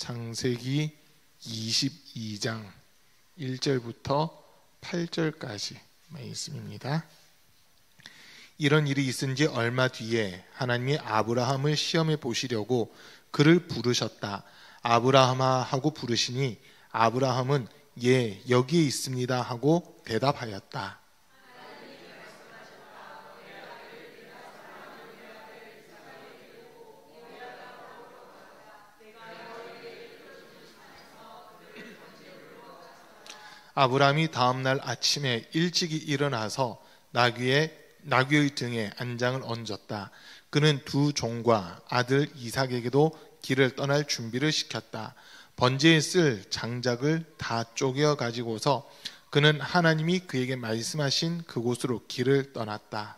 창세기 22장 1절부터 8절까지 말씀입니다. 이런 일이 있은 지 얼마 뒤에 하나님이 아브라함을 시험해 보시려고 그를 부르셨다. 아브라함아 하고 부르시니 아브라함은 예, 여기에 있습니다 하고 대답하였다. 아브라함이 다음날 아침에 일찍이 일어나서 나귀의 등에 안장을 얹었다. 그는 두 종과 아들 이삭에게도 길을 떠날 준비를 시켰다. 번제에 쓸 장작을 다 쪼개어 가지고서 그는 하나님이 그에게 말씀하신 그곳으로 길을 떠났다.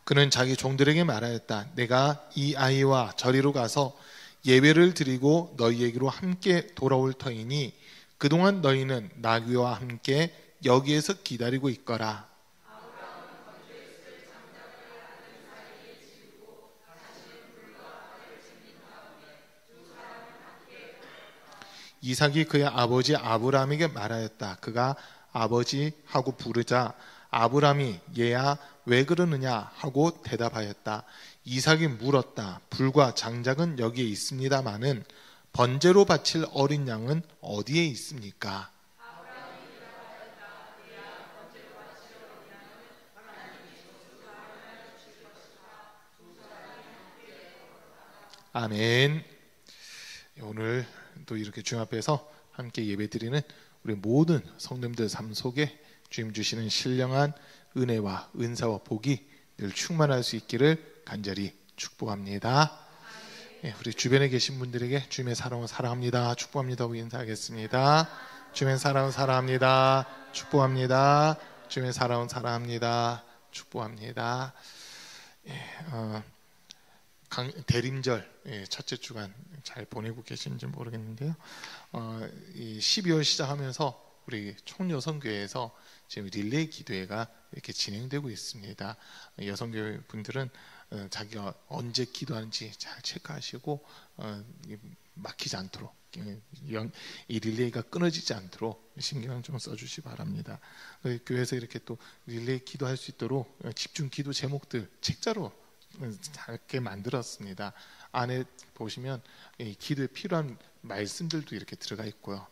그는 자기 종들에게 말하였다. 내가 이 아이와 저리로 가서 예배를 드리고 너희에게로 함께 돌아올 터이니 그동안 너희는 나귀와 함께 여기에서 기다리고 있거라. 이삭이 그의 아버지 아브라함에게 말하였다. 그가 아버지 하고 부르자 아브라함이 얘야 왜 그러느냐 하고 대답하였다. 이삭이 물었다. 불과 장작은 여기에 있습니다마는 번제로 바칠 어린 양은 어디에 있습니까? 아멘. 오늘도 이렇게 주님 앞에서 함께 예배드리는 우리 모든 성도님들 삶 속에 주님 주시는 신령한 은혜와 은사와 복이 늘 충만할 수 있기를 간절히 축복합니다. 우리 주변에 계신 분들에게 주님의 사랑을 사랑합니다, 축복합니다 하고 인사하겠습니다. 주님의 사랑을 사랑합니다, 축복합니다. 주님의 사랑을 사랑합니다, 축복합니다. 대림절 첫째 주간 잘 보내고 계신지 모르겠는데요. 이 12월 시작하면서 우리 총여성교회에서 지금 릴레이 기도회가 이렇게 진행되고 있습니다. 여성교회 분들은 자기가 언제 기도하는지 잘 체크하시고 막히지 않도록 이 릴레이가 끊어지지 않도록 신경 좀 써주시 바랍니다. 교회에서 이렇게 또 릴레이 기도할 수 있도록 집중 기도 제목들 책자로 작게 만들었습니다. 안에 보시면 이 기도에 필요한 말씀들도 이렇게 들어가 있고요.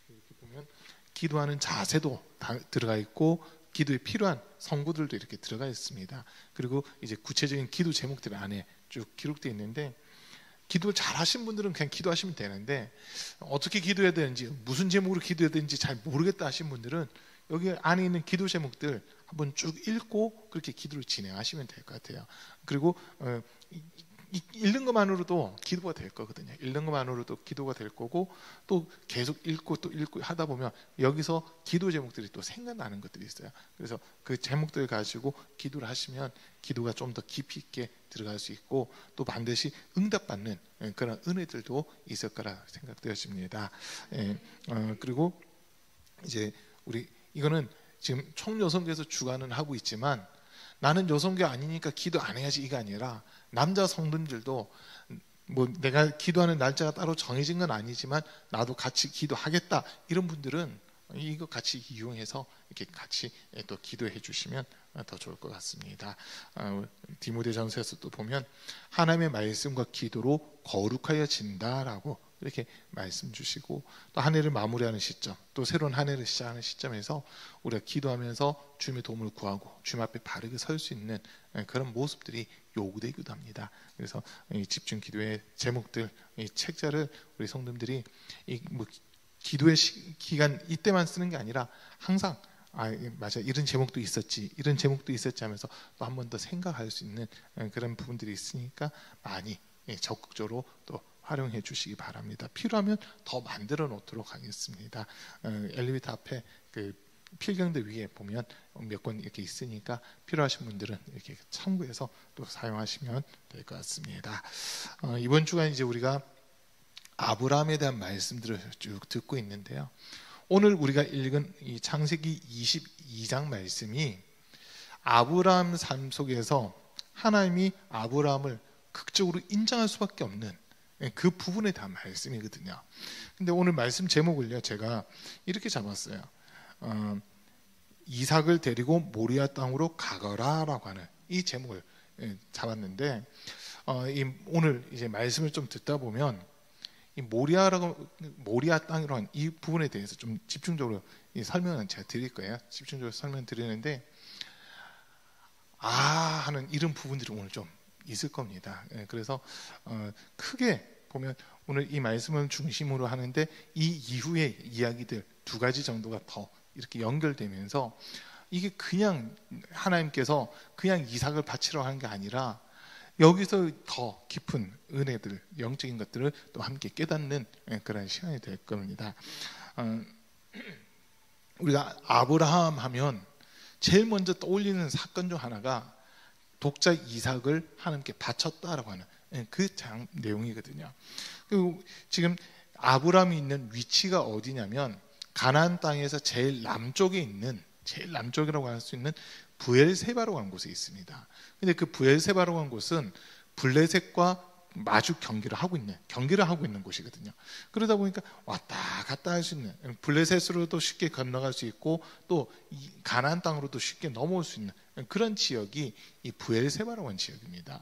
이렇게 보면 기도하는 자세도 다 들어가 있고 기도에 필요한 성구들도 이렇게 들어가 있습니다. 그리고 이제 구체적인 기도 제목들 안에 쭉 기록되어 있는데 기도를 잘 하신 분들은 그냥 기도하시면 되는데 어떻게 기도해야 되는지 무슨 제목으로 기도해야 되는지 잘 모르겠다 하신 분들은 여기 안에 있는 기도 제목들 한번 쭉 읽고 그렇게 기도를 진행하시면 될 것 같아요. 그리고 읽는 것만으로도 기도가 될 거거든요. 읽는 것만으로도 기도가 될 거고 또 계속 읽고 또 읽고 하다 보면 여기서 기도 제목들이 또 생각나는 것들이 있어요. 그래서 그 제목들 가지고 기도를 하시면 기도가 좀 더 깊이 있게 들어갈 수 있고 또 반드시 응답받는 그런 은혜들도 있을 거라 생각되어집니다. 그리고 이제 우리 이거는 지금 총여성교에서 주관은 하고 있지만 나는 여성교 아니니까 기도 안 해야지 이게 아니라 남자 성도들도 뭐 내가 기도하는 날짜가 따로 정해진 건 아니지만 나도 같이 기도하겠다 이런 분들은 이거 같이 이용해서 이렇게 같이 또 기도해 주시면 더 좋을 것 같습니다. 디모데전서에서 또 보면 하나님의 말씀과 기도로 거룩하여진다라고 이렇게 말씀 주시고 또 한 해를 마무리하는 시점 또 새로운 한 해를 시작하는 시점에서 우리가 기도하면서 주님의 도움을 구하고 주님 앞에 바르게 설 수 있는 그런 모습들이 요구되기도 합니다. 그래서 이 집중 기도의 제목들 이 책자를 우리 성도님들이 기도의 기간 이때만 쓰는 게 아니라 항상 맞아 이런 제목도 있었지 이런 제목도 있었지 하면서 또 한 번 더 생각할 수 있는 그런 부분들이 있으니까 많이 적극적으로 또 활용해 주시기 바랍니다. 필요하면 더 만들어 놓도록 하겠습니다. 엘리베이터 앞에 그 필경대 위에 보면 몇 권 이렇게 있으니까 필요하신 분들은 이렇게 참고해서 또 사용하시면 될 것 같습니다. 이번 주간 이제 우리가 아브라함에 대한 말씀들을 쭉 듣고 있는데요. 오늘 우리가 읽은 이 창세기 22장 말씀이 아브라함 삶 속에서 하나님이 아브라함을 극적으로 인정할 수밖에 없는 그 부분에 대한 말씀이거든요. 근데 오늘 말씀 제목을요, 제가 이렇게 잡았어요. 이삭을 데리고 모리아 땅으로 가거라라고 하는 이 제목을 잡았는데, 오늘 이제 말씀을 좀 듣다 보면 이 모리아 땅이라고 하는 이 부분에 대해서 좀 집중적으로 설명을 제가 드릴 거예요. 집중적으로 설명드리는데 하는 이런 부분들이 오늘 좀 있을 겁니다. 그래서 크게 보면 오늘 이 말씀을 중심으로 하는데 이 이후의 이야기들 두 가지 정도가 더 이렇게 연결되면서 이게 그냥 하나님께서 그냥 이삭을 바치러 하는 게 아니라 여기서 더 깊은 은혜들, 영적인 것들을 또 함께 깨닫는 그런 시간이 될 겁니다. 우리가 아브라함 하면 제일 먼저 떠올리는 사건 중 하나가 독자 이삭을 하나님께 바쳤다라고 하는 그 내용이거든요. 그리고 지금 아브라함이 있는 위치가 어디냐면 가나안 땅에서 제일 남쪽이라고 할 수 있는 브엘세바라고 하는 곳에 있습니다. 근데 그 브엘세바라고 하는 곳은 블레셋과 마주 경기를 하고 있는 곳이거든요. 그러다 보니까 왔다 갔다 할 수 있는, 블레셋으로도 쉽게 건너갈 수 있고 또 가나안 땅으로도 쉽게 넘어올 수 있는 그런 지역이 이 브엘세바라고 하는 지역입니다.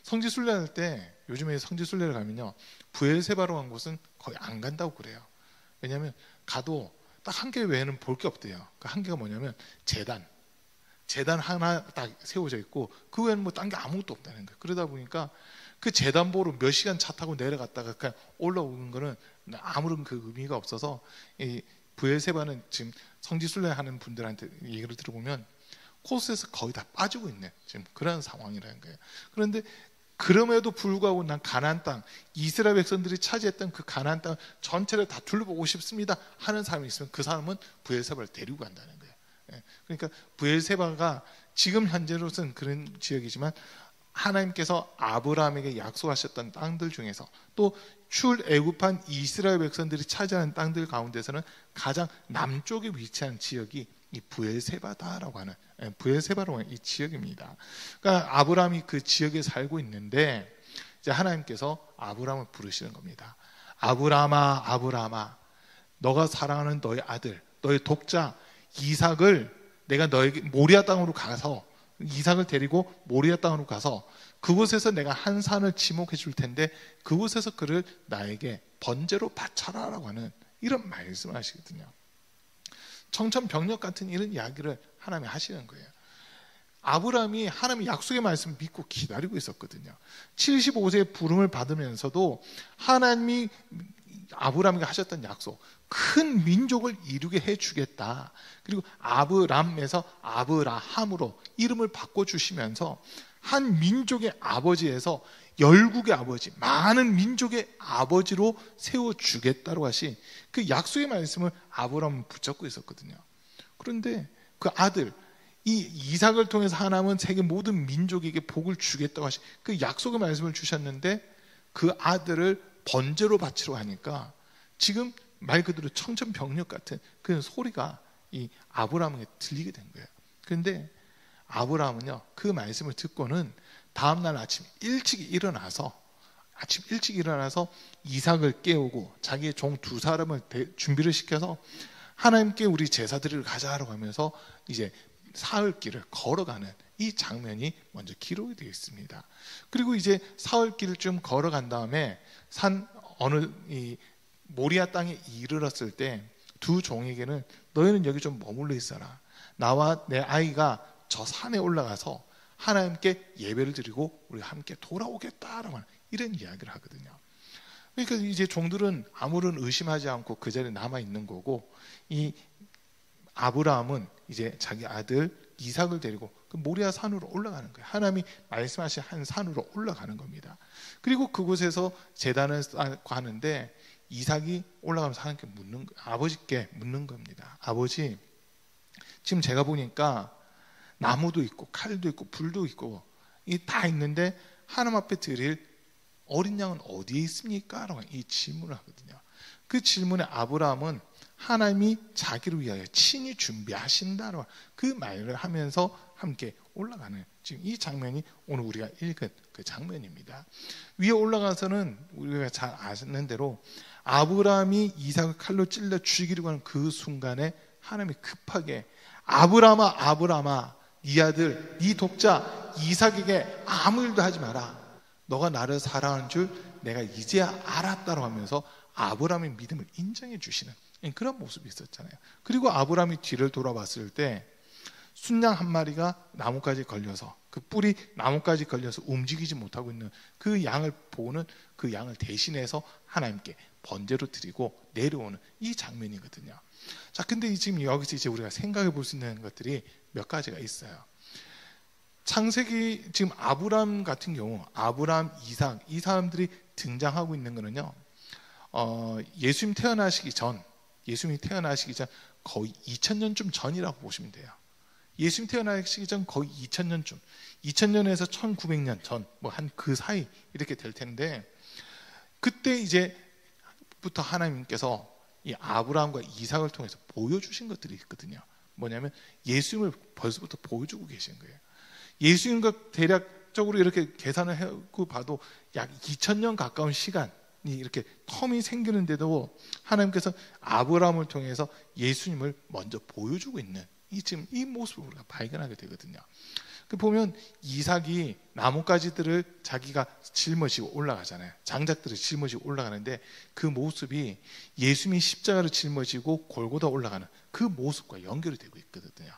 성지순례 할 때, 요즘에 성지순례를 가면요, 브엘세바라고 하는 곳은 거의 안 간다고 그래요. 왜냐하면 가도 딱 한 개 외에는 볼 게 없대요. 그 한 개가 뭐냐면 재단 하나 딱 세워져 있고 그 외에는 뭐 딴 게 아무것도 없다는 거예요. 그러다 보니까 그 재단 보러 몇 시간 차 타고 내려갔다가 그냥 올라오는 거는 아무런 그 의미가 없어서, 이 브엘세바는 지금 성지순례 하는 분들한테 얘기를 들어보면 코스에서 거의 다 빠지고 있는 지금 그런 상황이라는 거예요. 그런데 그럼에도 불구하고 난 가나안 땅, 이스라엘 백성들이 차지했던 그 가나안 땅 전체를 다 둘러보고 싶습니다 하는 사람이 있으면 그 사람은 브엘세바를 데리고 간다는 거예요. 그러니까 브엘세바가 지금 현재로서는 그런 지역이지만 하나님께서 아브라함에게 약속하셨던 땅들 중에서 또 출애굽한 이스라엘 백성들이 차지하는 땅들 가운데서는 가장 남쪽에 위치한 지역이 이 브엘세바다라고 하는 이 지역입니다. 그러니까 아브라함이 그 지역에 살고 있는데 이제 하나님께서 아브라함을 부르시는 겁니다. 아브라함아, 아브라함아, 너가 사랑하는 너의 아들, 너의 독자 이삭을 내가 너에게 모리아 땅으로 가서 이삭을 데리고 모리아 땅으로 가서 그곳에서 내가 한 산을 지목해 줄 텐데 그곳에서 그를 나에게 번제로 바쳐라라고 하는 이런 말씀을 하시거든요. 청천벽력 같은 이런 이야기를 하나님이 하시는 거예요. 아브라함이 하나님의 약속의 말씀을 믿고 기다리고 있었거든요. 75세의 부름을 받으면서도 하나님이 아브라함에게 하셨던 약속, 큰 민족을 이루게 해주겠다. 그리고 아브람에서 아브라함으로 이름을 바꿔주시면서 한 민족의 아버지에서 열국의 아버지, 많은 민족의 아버지로 세워주겠다고 하신 그 약속의 말씀을 아브라함은 붙잡고 있었거든요. 그런데 그 아들, 이 이삭을 통해서 하나님은 세계 모든 민족에게 복을 주겠다고 하신 그 약속의 말씀을 주셨는데 그 아들을 번제로 바치러 하니까 지금 말 그대로 청천벽력 같은 그런 소리가 이 아브라함에게 들리게 된 거예요. 그런데 아브라함은요, 그 말씀을 듣고는 다음날 아침 일찍 일어나서 이삭을 깨우고 자기의 종 두 사람을 준비를 시켜서 하나님께 우리 제사 드리러 가자라고 하면서 이제 사흘길을 걸어가는 이 장면이 먼저 기록이 되어 있습니다. 그리고 이제 사흘길을 좀 걸어간 다음에 이 모리아 땅에 이르렀을 때 두 종에게는 너희는 여기 좀 머물러 있어라. 나와 내 아이가 저 산에 올라가서 하나님께 예배를 드리고 우리 함께 돌아오겠다라고 하는 이런 이야기를 하거든요. 그러니까 이제 종들은 아무런 의심하지 않고 그 자리에 남아 있는 거고, 이 아브라함은 이제 자기 아들 이삭을 데리고 그 모리아 산으로 올라가는 거예요. 하나님이 말씀하신 한 산으로 올라가는 겁니다. 그리고 그곳에서 제단을 쌓고 하는데 이삭이 올라가면서 하나님께 아버지께 묻는 겁니다. 아버지, 지금 제가 보니까 나무도 있고 칼도 있고 불도 있고 이 다 있는데 하나님 앞에 드릴 어린 양은 어디에 있습니까? 라고 이 질문을 하거든요. 그 질문에 아브라함은 하나님이 자기를 위하여 친히 준비하신다로 그 말을 하면서 함께 올라가는 지금 이 장면이 오늘 우리가 읽은 그 장면입니다. 위에 올라가서는 우리가 잘 아는 대로 아브라함이 이삭을 칼로 찔러 죽이려고 하는 그 순간에 하나님이 급하게 아브라함아 아브라함아 네 아들 네 독자 이삭에게 아무 일도 하지 마라. 너가 나를 사랑하는 줄 내가 이제야 알았다고 하면서 아브라함의 믿음을 인정해 주시는 그런 모습이 있었잖아요. 그리고 아브라함이 뒤를 돌아봤을 때 순양 한 마리가 나뭇가지에 걸려서 그 뿔이 나뭇가지에 걸려서 움직이지 못하고 있는 그 양을 보고는 그 양을 대신해서 하나님께 번제로 드리고 내려오는 이 장면이거든요. 자, 근데 지금 여기서 이제 우리가 생각해 볼 수 있는 것들이 몇 가지가 있어요. 창세기 지금 아브라함 같은 경우 아브라함, 이삭 이 사람들이 등장하고 있는 거는요. 예수님 태어나시기 전 거의 2000년쯤 전이라고 보시면 돼요. 예수님 태어나시기 전 거의 2000년쯤 2000년에서 1900년 전 뭐 한 그 사이 이렇게 될 텐데 그때 이제부터 하나님께서 이 아브라함과 이삭을 통해서 보여주신 것들이 있거든요. 뭐냐면 예수님을 벌써부터 보여주고 계신 거예요. 예수님과 대략적으로 이렇게 계산을 하고 봐도 약 2000년 가까운 시간이 이렇게 텀이 생기는데도 하나님께서 아브라함을 통해서 예수님을 먼저 보여주고 있는 지금 이 모습을 우리가 발견하게 되거든요. 그 보면 이삭이 나뭇가지들을 자기가 짊어지고 올라가잖아요. 장작들을 짊어지고 올라가는데 그 모습이 예수님이 십자가를 짊어지고 골고다 올라가는 그 모습과 연결이 되고 있거든요.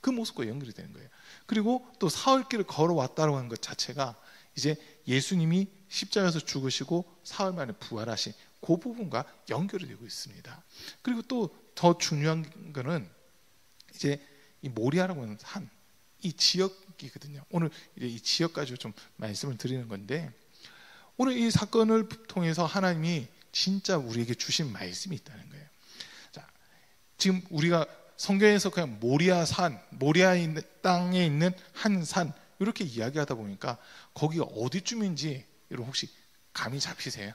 그 모습과 연결이 되는 거예요. 그리고 또 사흘길을 걸어왔다고 하는 것 자체가 이제 예수님이 십자가에서 죽으시고 사흘 만에 부활하신 그 부분과 연결이 되고 있습니다. 그리고 또 더 중요한 거는 이제 이 모리아라고 하는 산, 이 지역이거든요. 오늘 이제 이 지역 가지고 좀 말씀을 드리는 건데 오늘 이 사건을 통해서 하나님이 진짜 우리에게 주신 말씀이 있다는 거예요. 자, 지금 우리가 성경에서 그냥 모리아 산, 모리아 땅에 있는 한 산 이렇게 이야기하다 보니까 거기가 어디쯤인지 여러분 혹시 감이 잡히세요?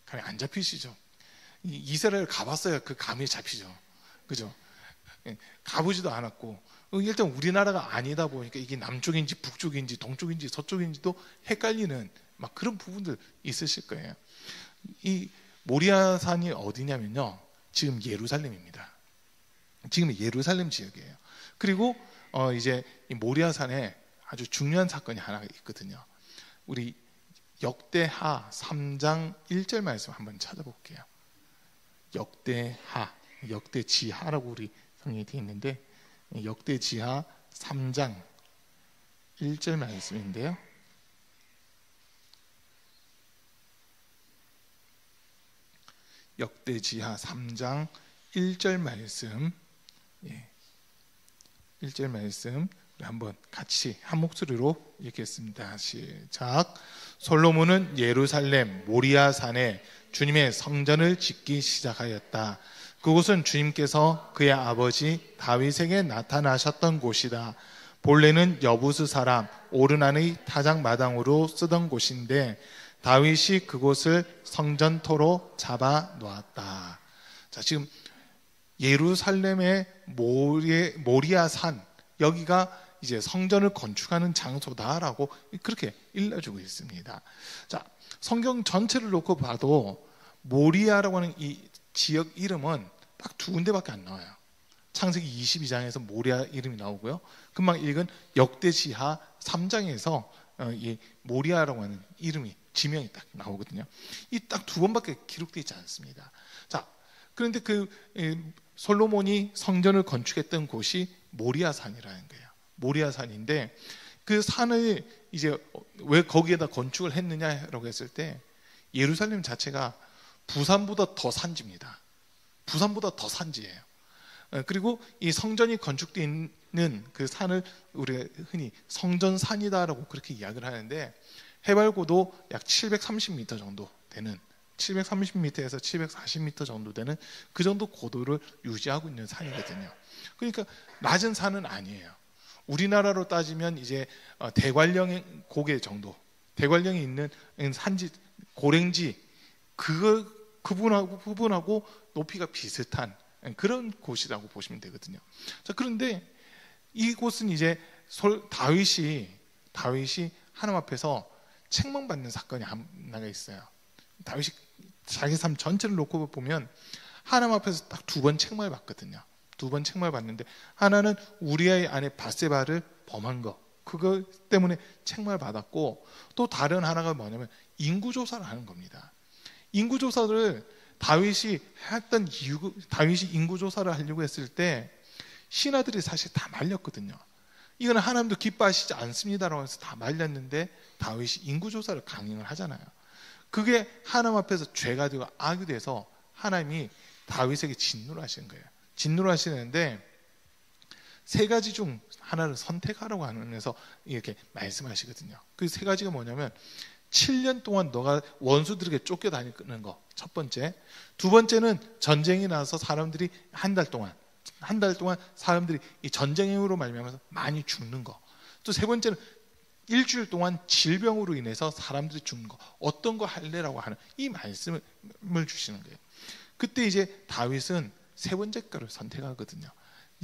감이 안 잡히시죠? 이스라엘 가봤어야 그 감이 잡히죠. 그죠? 가보지도 않았고 일단 우리나라가 아니다 보니까 이게 남쪽인지 북쪽인지 동쪽인지 서쪽인지도 헷갈리는 막 그런 부분들 있으실 거예요. 이 모리아산이 어디냐면요, 지금 예루살렘입니다. 지금 예루살렘 지역이에요. 그리고 이제 이 모리아산에 아주 중요한 사건이 하나 있거든요. 우리 역대하 3장 1절 말씀 한번 찾아볼게요. 역대지하라고 우리 성경에 되어 있는데 역대지하 3장 1절 말씀인데요. 역대지하 3장 1절 말씀, 1절 말씀 우리 한번 같이 한 목소리로 읽겠습니다. 시작. 솔로몬은 예루살렘 모리아 산에 주님의 성전을 짓기 시작하였다. 그곳은 주님께서 그의 아버지 다윗에게 나타나셨던 곳이다. 본래는 여부스 사람 오르난의 타작마당으로 쓰던 곳인데 다윗이 그곳을 성전토로 잡아 놓았다. 자, 지금 예루살렘의 모리아 산, 여기가 이제 성전을 건축하는 장소다라고 그렇게 일러주고 있습니다. 자, 성경 전체를 놓고 봐도 모리아라고 하는 이 지역 이름은 딱 두 군데밖에 안 나와요. 창세기 22장에서 모리아 이름이 나오고요. 금방 읽은 역대지하 3장에서 이 모리아라고 하는 이름이 지명이 딱 나오거든요. 이 딱 두 번밖에 기록되어 있지 않습니다. 자, 그런데 그 솔로몬이 성전을 건축했던 곳이 모리아산이라는 거예요. 모리아산인데 그 산을 이제 왜 거기에다 건축을 했느냐라고 했을 때 예루살렘 자체가 부산보다 더 산지입니다. 부산보다 더 산지예요. 그리고 이 성전이 건축되어 있는 그 산을 우리가 흔히 성전산이다라고 그렇게 이야기를 하는데 해발고도 약 730m 정도 되는 730m에서 740m 정도 되는 그 정도 고도를 유지하고 있는 산이거든요. 그러니까 낮은 산은 아니에요. 우리나라로 따지면 이제 대관령 고개 정도, 대관령에 있는 산지, 고랭지 그거 그분하고 높이가 비슷한 그런 곳이라고 보시면 되거든요. 자, 그런데 이곳은 이제 다윗이 하나님 앞에서 책망받는 사건이 하나가 있어요. 다윗이 자기 삶 전체를 놓고 보면 하나님 앞에서 딱 2번 책망을 받거든요. 2번 책망을 받는데, 하나는 우리아의 아내 바세바를 범한 거, 그거 때문에 책망을 받았고, 또 다른 하나가 뭐냐면 인구조사를 하는 겁니다. 인구조사를 다윗이 인구조사를 하려고 했을 때 신하들이 사실 다 말렸거든요. 이거는 하나님도 기뻐하시지 않습니다라고 해서 다 말렸는데, 다윗이 인구조사를 강행을 하잖아요. 그게 하나님 앞에서 죄가 되고 악이 돼서 하나님이 다윗에게 진노를 하시는 거예요. 진노를 하시는데 3가지 중 하나를 선택하라고 하면서 이렇게 말씀하시거든요. 그 3가지가 뭐냐면 7년 동안 너가 원수들에게 쫓겨다니는 거, 첫 번째. 2번째는 전쟁이 나서 사람들이 한 달 동안 사람들이 이 전쟁으로 말미암아서 많이 죽는 거. 또 3번째는 일주일 동안 질병으로 인해서 사람들이 죽는 거. 어떤 거 할래라고 하는 이 말씀을 주시는 거예요. 그때 이제 다윗은 3번째 거를 선택하거든요.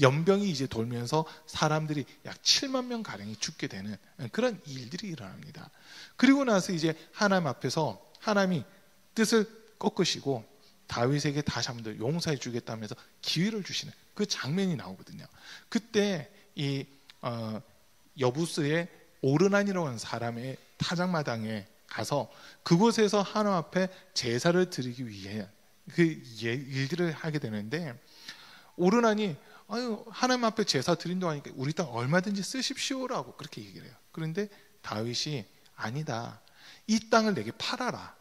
연병이 이제 돌면서 사람들이 약 7만 명 가량이 죽게 되는 그런 일들이 일어납니다. 그리고 나서 이제 하나님 앞에서 하나님이 뜻을 꺾으시고 다윗에게 다시 한 번 더 용서해 주겠다면서 기회를 주시는 그 장면이 나오거든요. 그때 이 여부스의 오르난이라고 하는 사람의 타작마당에 가서 그곳에서 하나님 앞에 제사를 드리기 위해 그 일들을 하게 되는데, 오르난이 하나님 앞에 제사 드린다고 하니까 우리 땅 얼마든지 쓰십시오라고 그렇게 얘기를 해요. 그런데 다윗이 아니다, 이 땅을 내게 팔아라,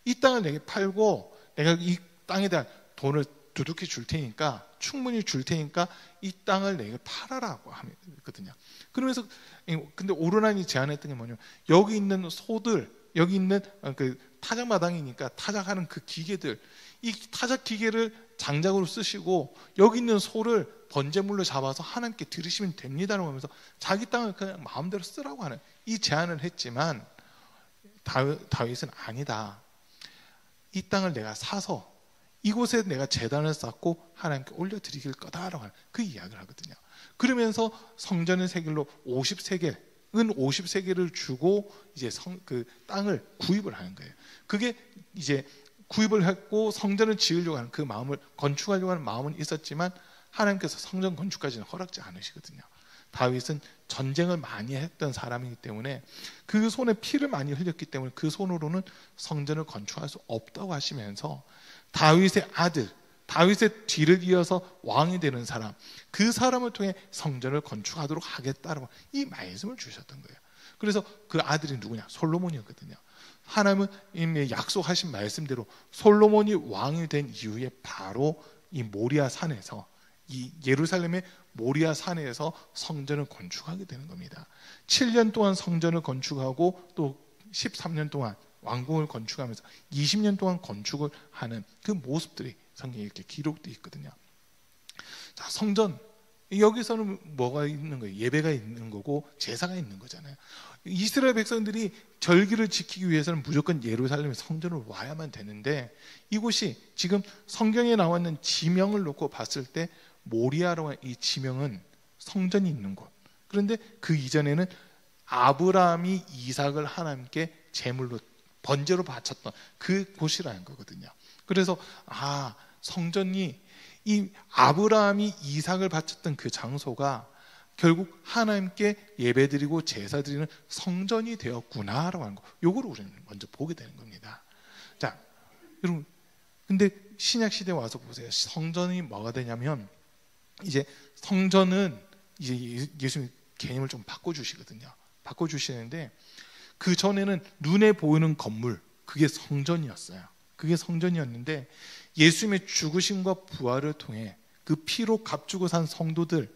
이 땅을 내게 팔고 내가 이 땅에 대한 돈을 두둑히 줄 테니까, 충분히 줄 테니까 이 땅을 내게 팔아라고 하거든요. 그러면서 근데 오르난이 제안했던 게 뭐냐면, 여기 있는 소들, 여기 있는 그 타작마당이니까 타작하는 그 기계들, 이 타작 기계를 장작으로 쓰시고 여기 있는 소를 번제물로 잡아서 하나님께 드리시면 됩니다라고 하면서 자기 땅을 그냥 마음대로 쓰라고 하는 이 제안을 했지만, 다윗은 아니다, 이 땅을 내가 사서 이곳에 내가 제단을 쌓고 하나님께 올려드리길 거다라고 하는 그 이야기를 하거든요. 그러면서 성전의 세겔로 50세겔, 은 50세겔을 주고 이제 그 땅을 구입을 하는 거예요. 그게 이제 구입을 했고 성전을 지으려고 하는 그 마음을, 건축하려고 하는 마음은 있었지만 하나님께서 성전 건축까지는 허락지 않으시거든요. 다윗은 전쟁을 많이 했던 사람이기 때문에 그 손에 피를 많이 흘렸기 때문에 그 손으로는 성전을 건축할 수 없다고 하시면서 다윗의 아들, 다윗의 뒤를 이어서 왕이 되는 사람, 그 사람을 통해 성전을 건축하도록 하겠다라고 이 말씀을 주셨던 거예요. 그래서 그 아들이 누구냐? 솔로몬이었거든요. 하나님은 이미 약속하신 말씀대로 솔로몬이 왕이 된 이후에 바로 이 모리아 산에서, 이 예루살렘의 모리아 산에서 성전을 건축하게 되는 겁니다. 7년 동안 성전을 건축하고 또 13년 동안 왕궁을 건축하면서 20년 동안 건축을 하는 그 모습들이 성경에 이렇게 기록되어 있거든요. 자, 성전, 여기서는 뭐가 있는 거예요? 예배가 있는 거고 제사가 있는 거잖아요. 이스라엘 백성들이 절기를 지키기 위해서는 무조건 예루살렘의 성전을 와야만 되는데, 이곳이 지금 성경에 나와 있는 지명을 놓고 봤을 때 모리아라고 하는 이 지명은 성전이 있는 곳. 그런데 그 이전에는 아브라함이 이삭을 하나님께 제물로 번제로 바쳤던 그 곳이라는 거거든요. 그래서 성전이, 이 아브라함이 이삭을 바쳤던 그 장소가 결국 하나님께 예배드리고 제사드리는 성전이 되었구나라고 하는 거, 요거를 우리는 먼저 보게 되는 겁니다. 자, 여러분, 근데 신약 시대에 와서 보세요. 성전이 뭐가 되냐면, 이제 성전은 이제 예수님 개념을 좀 바꿔주시거든요. 바꿔주시는데, 그 전에는 눈에 보이는 건물, 그게 성전이었어요. 그게 성전이었는데, 예수님의 죽으심과 부활을 통해 그 피로 값주고 산 성도들을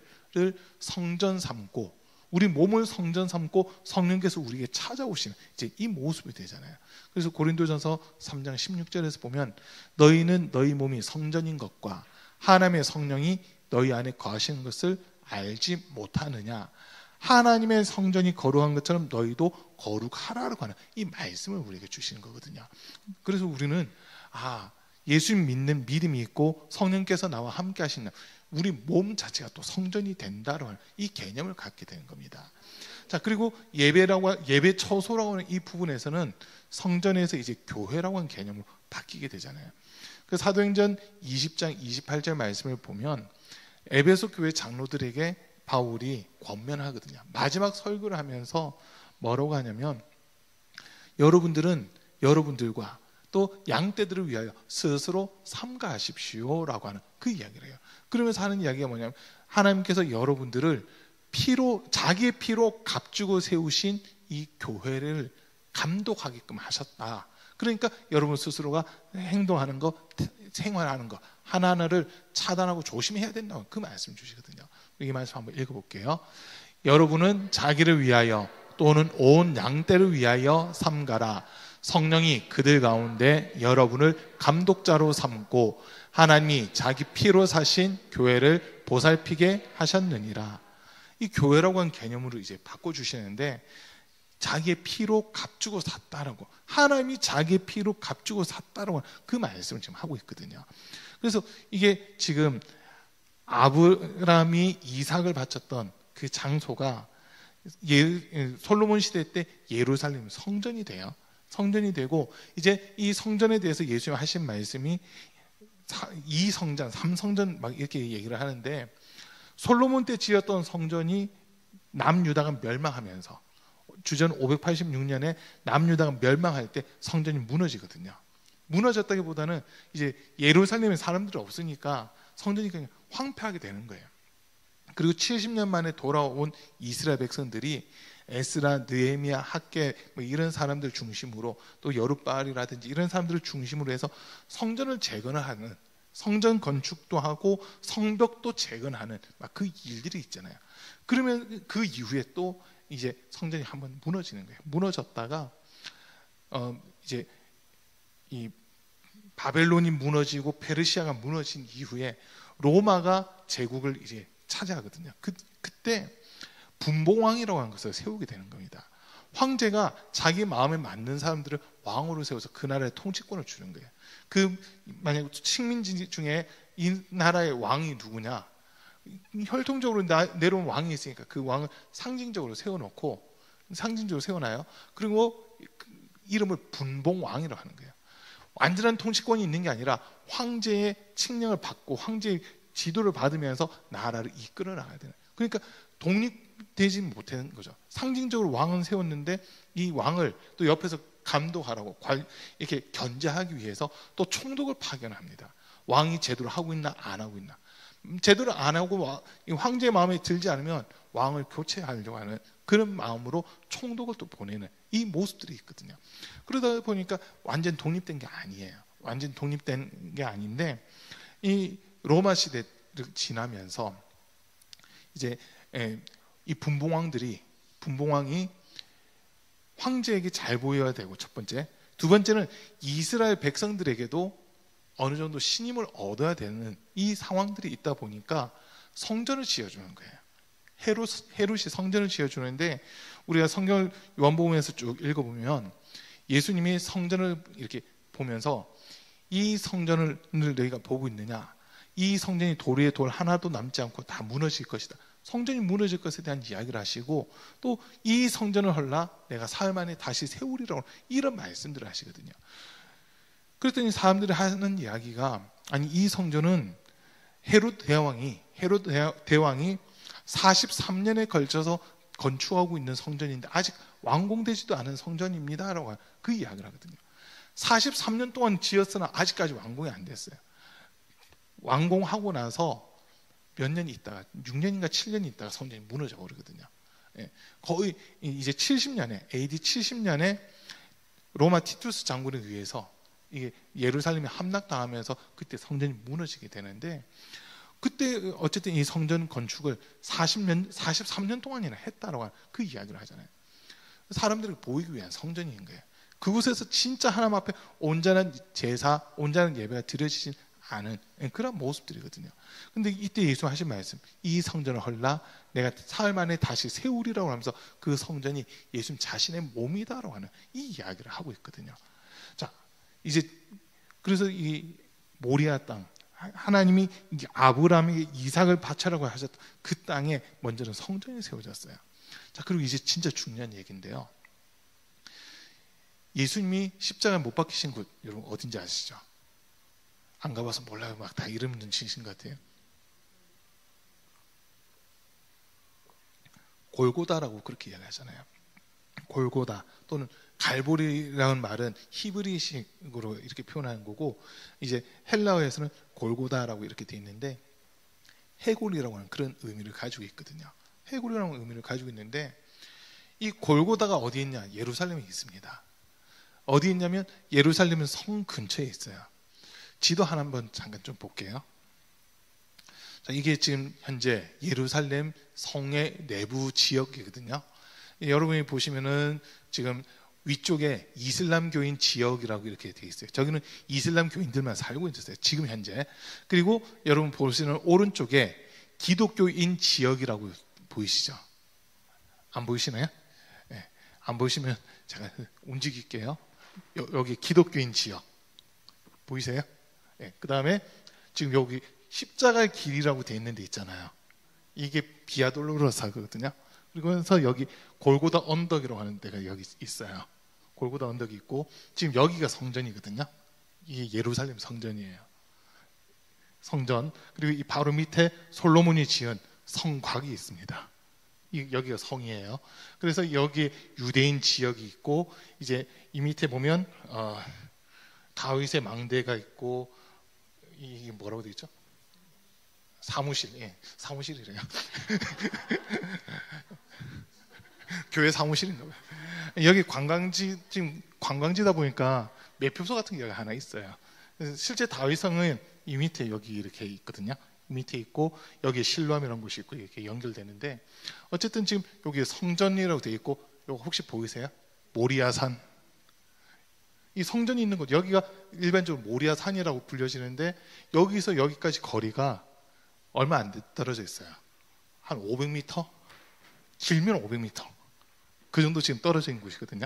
성전 삼고, 우리 몸을 성전 삼고 성령께서 우리에게 찾아오시는 이제 이 모습이 되잖아요. 그래서 고린도전서 3장 16절에서 보면, 너희는 너희 몸이 성전인 것과 하나님의 성령이 너희 안에 거하시는 것을 알지 못하느냐. 하나님의 성전이 거룩한 것처럼 너희도 거룩하라고 하는 이 말씀을 우리에게 주시는 거거든요. 그래서 우리는 예수님 믿는 믿음이 있고 성령께서 나와 함께 하시는 우리 몸 자체가 또 성전이 된다라고 하는 이 개념을 갖게 되는 겁니다. 자, 그리고 예배 처소라고 하는 이 부분에서는 성전에서 이제 교회라고 하는 개념으로 바뀌게 되잖아요. 그 사도행전 20장 28절 말씀을 보면 에베소 교회 장로들에게 바울이 권면하거든요. 마지막 설교를 하면서 뭐라고 하냐면 여러분들은 여러분들과 또 양떼들을 위하여 스스로 삼가하십시오라고 하는 그 이야기를 해요. 그러면서 하는 이야기가 뭐냐면 하나님께서 여러분들을 자기의 피로 값주고 세우신 이 교회를 감독하게끔 하셨다. 그러니까 여러분 스스로가 행동하는 거, 생활하는 거 하나하나를 차단하고 조심해야 된다고 그 말씀 주시거든요. 이 말씀 한번 읽어볼게요. 여러분은 자기를 위하여 또는 온 양떼를 위하여 삼가라. 성령이 그들 가운데 여러분을 감독자로 삼고 하나님이 자기 피로 사신 교회를 보살피게 하셨느니라. 이 교회라고 하는 개념으로 이제 바꿔주시는데 자기의 피로 값주고 샀다라고, 하나님이 자기의 피로 값주고 샀다라고 그 말씀을 지금 하고 있거든요. 그래서 이게 지금 아브라함이 이삭을 바쳤던 그 장소가 솔로몬 시대 때 예루살렘 성전이 돼요. 성전이 되고 이제 이 성전에 대해서 예수님 하신 말씀이 2성전, 3성전 막 이렇게 얘기를 하는데 솔로몬 때 지었던 성전이 남유다가 멸망하면서 주전 586년에 남유다가 멸망할 때 성전이 무너지거든요. 무너졌다기보다는 이제 예루살렘에 사람들이 없으니까 성전이 그냥 황폐하게 되는 거예요. 그리고 70년 만에 돌아온 이스라엘 백성들이 에스라, 느헤미야, 학개 뭐 이런 사람들 중심으로 또 여룻바알이라든지 이런 사람들을 중심으로 해서 성전을 재건하는, 성전 건축도 하고 성벽도 재건하는 막 그 일들이 있잖아요. 그러면 그 이후에 또 이제 성전이 한번 무너지는 거예요. 무너졌다가 이제 이 바벨론이 무너지고 페르시아가 무너진 이후에 로마가 제국을 이제 차지하거든요. 그때 분봉왕이라고 하는 것을 세우게 되는 겁니다. 황제가 자기 마음에 맞는 사람들을 왕으로 세워서 그 나라의 통치권을 주는 거예요. 만약 식민지 중에 이 나라의 왕이 누구냐? 혈통적으로 내려온 왕이 있으니까 그 왕을 상징적으로 세워놓고, 상징적으로 세워놔요. 그리고 이름을 분봉왕이라고 하는 거예요. 완전한 통치권이 있는 게 아니라 황제의 칙령을 받고 황제의 지도를 받으면서 나라를 이끌어 나가야 되는. 그러니까 독립되지 못하는 거죠. 상징적으로 왕은 세웠는데 이 왕을 또 옆에서 감독하라고 이렇게 견제하기 위해서 또 총독을 파견합니다. 왕이 제대로 하고 있나 안 하고 있나. 제대로 안 하고 황제의 마음에 들지 않으면 왕을 교체하려고 하는 그런 마음으로 총독을 또 보내는 이 모습들이 있거든요. 그러다 보니까 완전 독립된 게 아니에요. 완전 독립된 게 아닌데 이 로마 시대를 지나면서 이제 이 분봉왕이 황제에게 잘 보여야 되고, 첫 번째. 두 번째는 이스라엘 백성들에게도 어느 정도 신임을 얻어야 되는 이 상황들이 있다 보니까 성전을 지어주는 거예요. 헤롯이 성전을 지어주는데 우리가 성경을 요한복음에서 쭉 읽어보면 예수님이 성전을 이렇게 보면서 이 성전을 너희가 보고 있느냐? 이 성전이 돌 위에 돌 하나도 남지 않고 다 무너질 것이다. 성전이 무너질 것에 대한 이야기를 하시고 또 이 성전을 헐라 내가 사흘 만에 다시 세우리라고 이런 말씀들을 하시거든요. 그랬더니 사람들이 하는 이야기가, 아니 이 성전은 헤롯 대왕이 43년에 걸쳐서 건축하고 있는 성전인데 아직 완공되지도 않은 성전입니다 라고 그 이야기를 하거든요. 43년 동안 지었으나 아직까지 완공이 안 됐어요. 완공하고 나서 몇 년이 있다가 6년인가 7년이 있다가 성전이 무너져 버리거든요. 거의 이제 70년에 AD 70년에 로마 티투스 장군에 의해서 이게 예루살렘이 함락당하면서 그때 성전이 무너지게 되는데, 그때 어쨌든 이 성전 건축을 43년 동안이나 했다라고 하는 그 이야기를 하잖아요. 사람들을 보이기 위한 성전인 거예요. 그곳에서 진짜 하나님 앞에 온전한 제사, 온전한 예배가 드려지진 않은 그런 모습들이거든요. 근데 이때 예수 하신 말씀, 이 성전을 헐라 내가 사흘 만에 다시 세우리라고 하면서 그 성전이 예수님 자신의 몸이다라고 하는 이 이야기를 하고 있거든요. 자, 이제 그래서 이 모리아 땅, 하나님이 아브라함에게 이삭을 바쳐라고 하셨던 그 땅에 먼저는 성전이 세워졌어요. 자, 그리고 이제 진짜 중요한 얘기인데요. 예수님이 십자가에 못 박히신 곳 여러분 어딘지 아시죠? 안 가봐서 몰라요. 막 다 이름 눈치신 것 같아요. 골고다라고 그렇게 이야기하잖아요. 골고다 또는 갈보리라는 말은 히브리식으로 이렇게 표현하는 거고, 이제 헬라어에서는 골고다라고 이렇게 돼 있는데 해골이라고 하는 그런 의미를 가지고 있거든요. 해골이라는 의미를 가지고 있는데, 이 골고다가 어디 있냐? 예루살렘에 있습니다. 어디 있냐면 예루살렘은 성 근처에 있어요. 지도 하나 한번 잠깐 좀 볼게요. 자, 이게 지금 현재 예루살렘 성의 내부 지역이거든요. 여러분이 보시면은 지금 위쪽에 이슬람교인 지역이라고 이렇게 되어 있어요. 저기는 이슬람 교인들만 살고 있어요, 지금 현재. 그리고 여러분 보시는 오른쪽에 기독교인 지역이라고 보이시죠? 안 보이시나요? 네, 안 보이시면 제가 움직일게요. 여기 기독교인 지역 보이세요? 네, 그 다음에 지금 여기 십자가의 길이라고 되어 있는 데 있잖아요. 이게 비아 돌로로사거든요. 그리고서 여기 골고다 언덕이라고 하는 데가 여기 있어요. 골고다 언덕이 있고, 지금 여기가 성전이거든요. 이게 예루살렘 성전이에요. 성전. 그리고 이 바로 밑에 솔로몬이 지은 성곽이 있습니다. 여기가 성이에요. 그래서 여기 유대인 지역이 있고, 이제 이 밑에 보면 다윗의 망대가 있고, 이게 뭐라고 되어 있죠? 사무실, 예, 사무실이래요. 교회 사무실인가 봐요. 여기 관광지, 지금 관광지다 보니까 매표소 같은 게 여기 하나 있어요. 그래서 실제 다윗성은 이 밑에 여기 이렇게 있거든요. 밑에 있고, 여기에 실로암이라는 곳이 있고, 이렇게 연결되는데, 어쨌든 지금 여기 성전이라고 되어 있고, 이거 혹시 보이세요? 모리아산. 이 성전이 있는 곳, 여기가 일반적으로 모리아산이라고 불려지는데, 여기서 여기까지 거리가 얼마 안 떨어져 있어요. 한 500m? 길면 500m. 그 정도 지금 떨어져 있는 곳이거든요.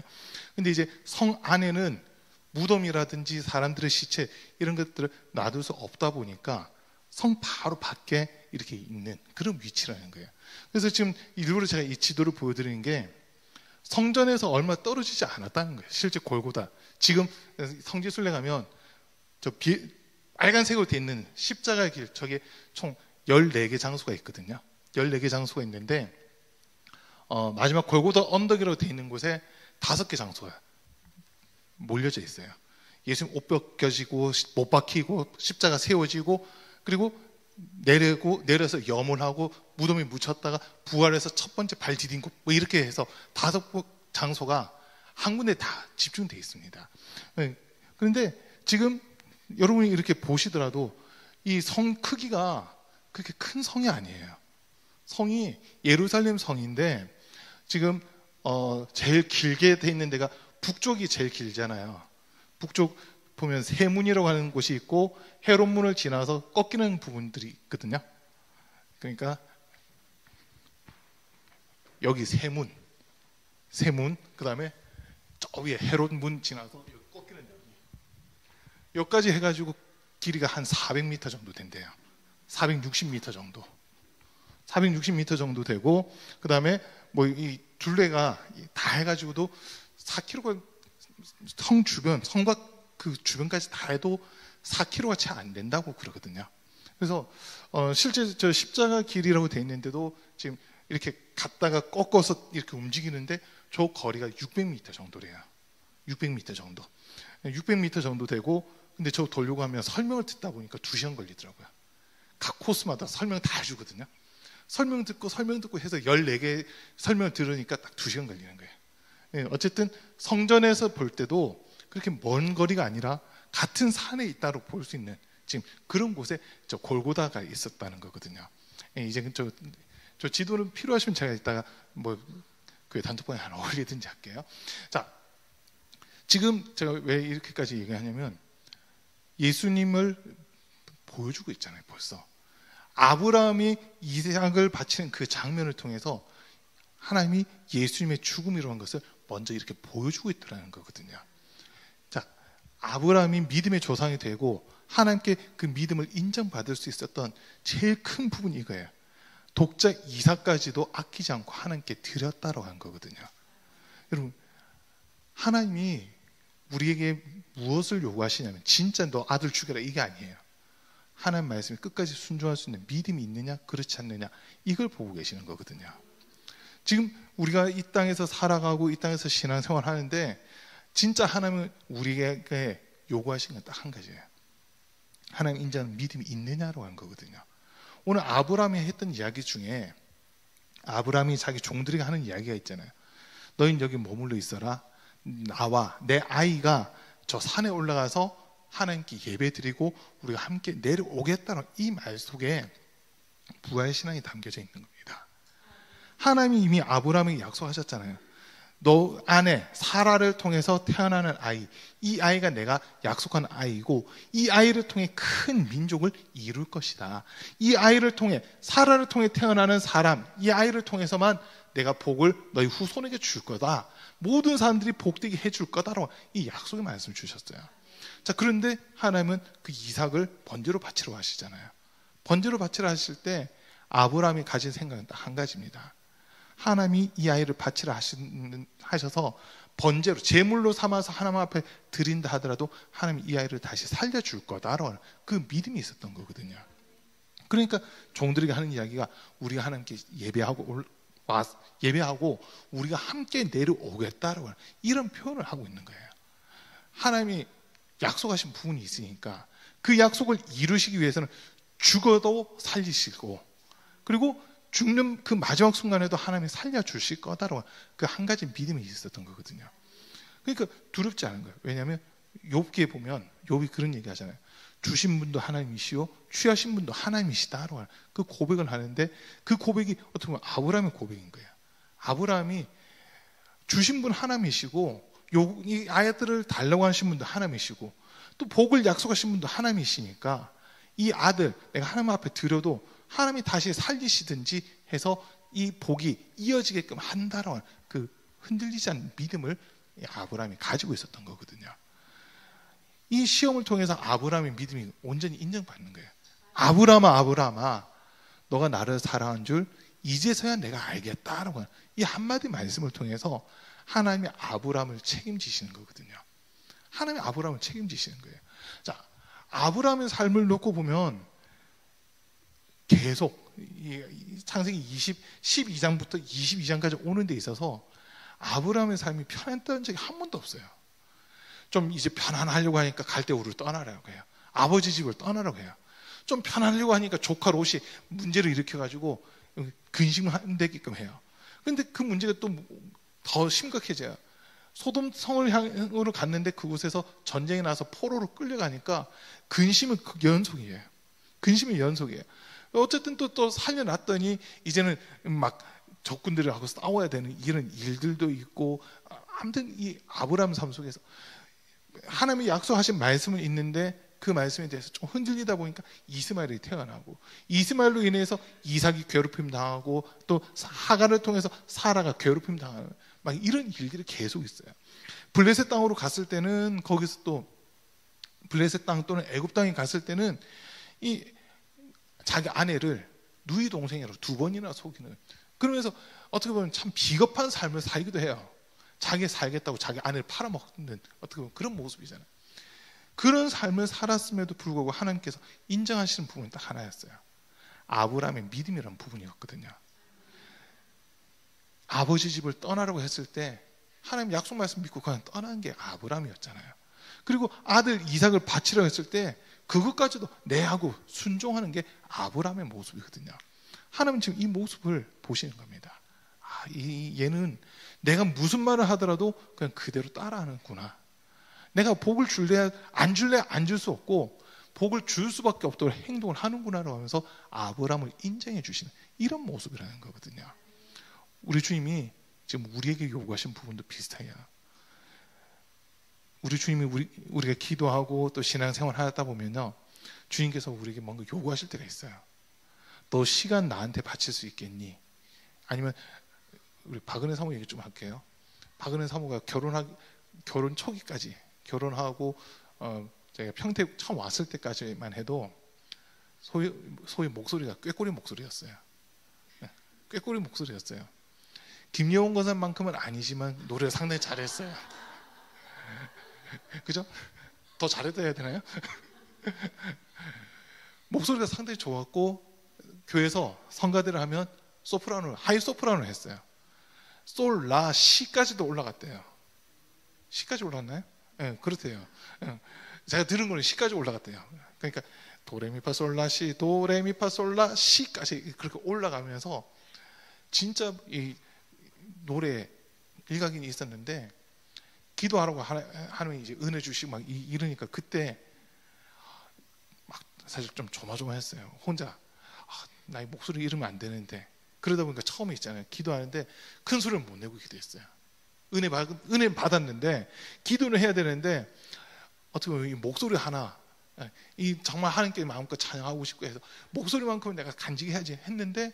근데 이제 성 안에는 무덤이라든지 사람들의 시체 이런 것들을 놔둘 수 없다 보니까 성 바로 밖에 이렇게 있는 그런 위치라는 거예요. 그래서 지금 일부러 제가 이 지도를 보여드리는 게 성전에서 얼마 떨어지지 않았다는 거예요. 실제 골고다. 지금 성지순례 가면 저 빨간색으로 되어 있는 십자가의 길, 저게 총 14개 장소가 있거든요. 14개 장소가 있는데, 마지막 골고다 언덕이라고 되어 있는 곳에 5개 장소가 몰려져 있어요. 예수님 옷 벗겨지고 못 박히고 십자가 세워지고, 그리고 내려서 염원하고 무덤에 묻혔다가 부활해서 첫 번째 발 디딘 곳, 뭐 이렇게 해서 5 장소가 한 군데 다 집중되어 있습니다. 그런데 지금 여러분이 이렇게 보시더라도 이 성 크기가 그렇게 큰 성이 아니에요. 성이 예루살렘 성인데, 지금 제일 길게 돼 있는 데가 북쪽이 제일 길잖아요. 북쪽 보면 세문이라고 하는 곳이 있고, 헤롯문을 지나서 꺾이는 부분들이 있거든요. 그러니까 여기 세문, 그 다음에 저 위에 헤롯문 지나서 여기 꺾이는 여기까지 해가지고 길이가 한 400m 정도 된대요. 460m 정도. 460m 정도 되고, 그 다음에 뭐 이 둘레가 다 해가지고도 4km가 성 주변, 성곽 그 주변까지 다 해도 4km가 채 안 된다고 그러거든요. 그래서 실제 저 십자가 길이라고 돼 있는데도 지금 이렇게 갔다가 꺾어서 이렇게 움직이는데 저 거리가 600m 정도래요. 600m 정도. 600m 정도 되고, 근데 저 돌려고 하면 설명을 듣다 보니까 2시간 걸리더라고요. 각 코스마다 설명 다 해주거든요. 설명 듣고 해서 14개 설명 들으니까 딱 2시간 걸리는 거예요. 네, 어쨌든 성전에서 볼 때도 그렇게 먼 거리가 아니라 같은 산에 있다고 볼 수 있는 지금 그런 곳에 저 골고다가 있었다는 거거든요. 네, 이제 저 지도는 필요하시면 제가 이따가 뭐 그 단톡방에 하나 올리든지 할게요. 자, 지금 제가 왜 이렇게까지 얘기하냐면 예수님을 보여주고 있잖아요. 벌써 아브라함이 이삭을 바치는 그 장면을 통해서 하나님이 예수님의 죽음이라고 한 것을 먼저 이렇게 보여주고 있더라는 거거든요. 자, 아브라함이 믿음의 조상이 되고 하나님께 그 믿음을 인정받을 수 있었던 제일 큰 부분이 이거예요. 독자 이삭까지도 아끼지 않고 하나님께 드렸다라고 한 거거든요. 여러분, 하나님이 우리에게 무엇을 요구하시냐면 진짜 너 아들 죽여라 이게 아니에요. 하나님 말씀에 끝까지 순종할 수 있는 믿음이 있느냐 그렇지 않느냐 이걸 보고 계시는 거거든요. 지금 우리가 이 땅에서 살아가고 이 땅에서 신앙생활 하는데 진짜 하나님은 우리에게 요구하시는 건 딱 한 가지예요. 하나님 인자는 믿음이 있느냐로 한 거거든요. 오늘 아브라함이 했던 이야기 중에 아브라함이 자기 종들에게 하는 이야기가 있잖아요. 너희는 여기 머물러 있어라. 나와 내 아이가 저 산에 올라가서 하나님께 예배 드리고 우리가 함께 내려오겠다는 이 말 속에 부활신앙이 담겨져 있는 겁니다. 하나님이 이미 아브라함에게 약속하셨잖아요. 너 아내 사라를 통해서 태어나는 아이, 이 아이가 내가 약속한 아이고 이 아이를 통해 큰 민족을 이룰 것이다. 이 아이를 통해 사라를 통해 태어나는 사람, 이 아이를 통해서만 내가 복을 너희 후손에게 줄 거다. 모든 사람들이 복되게 해줄 거다라고 이 약속의 말씀을 주셨어요. 자, 그런데 하나님은 그 이삭을 번제로 바치러 하시잖아요. 번제로 바치러 하실 때 아브라함이 가진 생각은 딱 한 가지입니다. 하나님이 이 아이를 바치러 하셔서 번제로 제물로 삼아서 하나님 앞에 드린다 하더라도 하나님이 이 아이를 다시 살려줄 거다라는 그 믿음이 있었던 거거든요. 그러니까 종들에게 하는 이야기가 우리가 하나님께 예배하고 우리가 함께 내려오겠다라고 이런 표현을 하고 있는 거예요. 하나님이 약속하신 부분이 있으니까 그 약속을 이루시기 위해서는 죽어도 살리시고 그리고 죽는 그 마지막 순간에도 하나님이 살려주실 거다라고 그 한 가지 믿음이 있었던 거거든요. 그러니까 두렵지 않은 거예요. 왜냐하면 욥기에 보면 욥이 그런 얘기 하잖아요. 주신 분도 하나님이시오 취하신 분도 하나님이시다라고 그 고백을 하는데 그 고백이 어떻게 보면 아브라함의 고백인 거예요. 아브라함이 주신 분 하나님이시고 이 아이들을 달라고 하신 분도 하나님이시고 또 복을 약속하신 분도 하나님이시니까 이 아들 내가 하나님 앞에 드려도 하나님이 다시 살리시든지 해서 이 복이 이어지게끔 한다라는 그 흔들리지 않는 믿음을 아브라함이 가지고 있었던 거거든요. 이 시험을 통해서 아브라함의 믿음이 온전히 인정받는 거예요. 아브라함아 너가 나를 사랑한 줄 이제서야 내가 알겠다라고 하는 이 한마디 말씀을 통해서 하나님이 아브라함을 책임지시는 거거든요. 하나님이 아브라함을 책임지시는 거예요. 자, 아브라함의 삶을 놓고 보면 계속 창세기 12장부터 22장까지 오는 데 있어서 아브라함의 삶이 편했던 적이 한 번도 없어요. 좀 이제 편안하려고 하니까 갈대우를 떠나라고 해요. 아버지 집을 떠나라고 해요. 좀 편안하려고 하니까 조카 롯이 문제를 일으켜가지고 근심되게끔 해요. 그런데 그 문제가 또 더 심각해져요. 소돔 성을 향으로 갔는데 그곳에서 전쟁이 나서 포로로 끌려가니까 근심은 연속이에요. 근심의 연속이에요. 어쨌든 또 살려놨더니 이제는 막 적군들하고 싸워야 되는 이런 일들도 있고 아무튼 이 아브라함 삶 속에서 하나님이 약속하신 말씀은 있는데 그 말씀에 대해서 좀 흔들리다 보니까 이스마엘이 태어나고 이스마엘로 인해서 이삭이 괴롭힘 당하고 또 하갈을 통해서 사라가 괴롭힘 당하는 막 이런 일들이 계속 있어요. 블레셋 땅으로 갔을 때는 거기서 또 블레셋 땅 또는 애굽 땅에 갔을 때는 이 자기 아내를 누이 동생이라고 2번이나 속이는 그러면서 어떻게 보면 참 비겁한 삶을 살기도 해요. 자기 살겠다고 자기 아내를 팔아먹는 어떻게 보면 그런 모습이잖아요. 그런 삶을 살았음에도 불구하고 하나님께서 인정하시는 부분이 딱 하나였어요. 아브라함의 믿음이라는 부분이었거든요. 아버지 집을 떠나라고 했을 때 하나님 약속 말씀 믿고 그냥 떠난 게 아브라함이었잖아요. 그리고 아들 이삭을 바치라고 했을 때 그것까지도 네 하고 순종하는 게 아브라함의 모습이거든요. 하나님은 지금 이 모습을 보시는 겁니다. 얘는 내가 무슨 말을 하더라도 그냥 그대로 따라하는구나. 내가 복을 줄래 안 줄래 안 줄 수 없고 복을 줄 수밖에 없도록 행동을 하는구나라고 하면서 아브라함을 인정해 주시는 이런 모습이라는 거거든요. 우리 주님이 지금 우리에게 요구하신 부분도 비슷해요. 우리 주님이 우리가 기도하고 또 신앙생활 하다 보면요, 주님께서 우리에게 뭔가 요구하실 때가 있어요. 너 시간 나한테 바칠 수 있겠니? 아니면 우리 박은혜 사모 얘기 좀 할게요. 박은혜 사모가 결혼 초기까지 결혼하고 제가 평택 처음 왔을 때까지만 해도 소위 목소리가 꾀꼬리 목소리였어요. 꾀꼬리 목소리였어요. 김여원 권사만큼은 아니지만 노래를 상당히 잘했어요. 그죠? 더 잘했다 해야 되나요? 목소리가 상당히 좋았고 교회에서 성가대를 하면 소프라노, 하이 소프라노를 했어요. 솔, 라, 시까지도 올라갔대요. 시까지 올랐나요? 네, 그렇대요. 제가 들은 거는 시까지 올라갔대요. 그러니까 도레미파솔라시, 도레미파솔라, 시까지 그렇게 올라가면서 진짜 이 노래 일각이 있었는데 기도하라고 하나님이 이제 은혜 주시고 막 이러니까 그때 막 사실 좀 조마조마했어요. 혼자 나의 목소리 이러면 안 되는데 그러다 보니까 처음에 있잖아요. 기도하는데 큰 소리를 못 내고 기도했어요. 은혜 받았는데 기도를 해야 되는데 어떻게 보면 이 목소리 하나 이 정말 하나님께 마음껏 찬양하고 싶고 해서 목소리만큼은 내가 간직히 해야지 했는데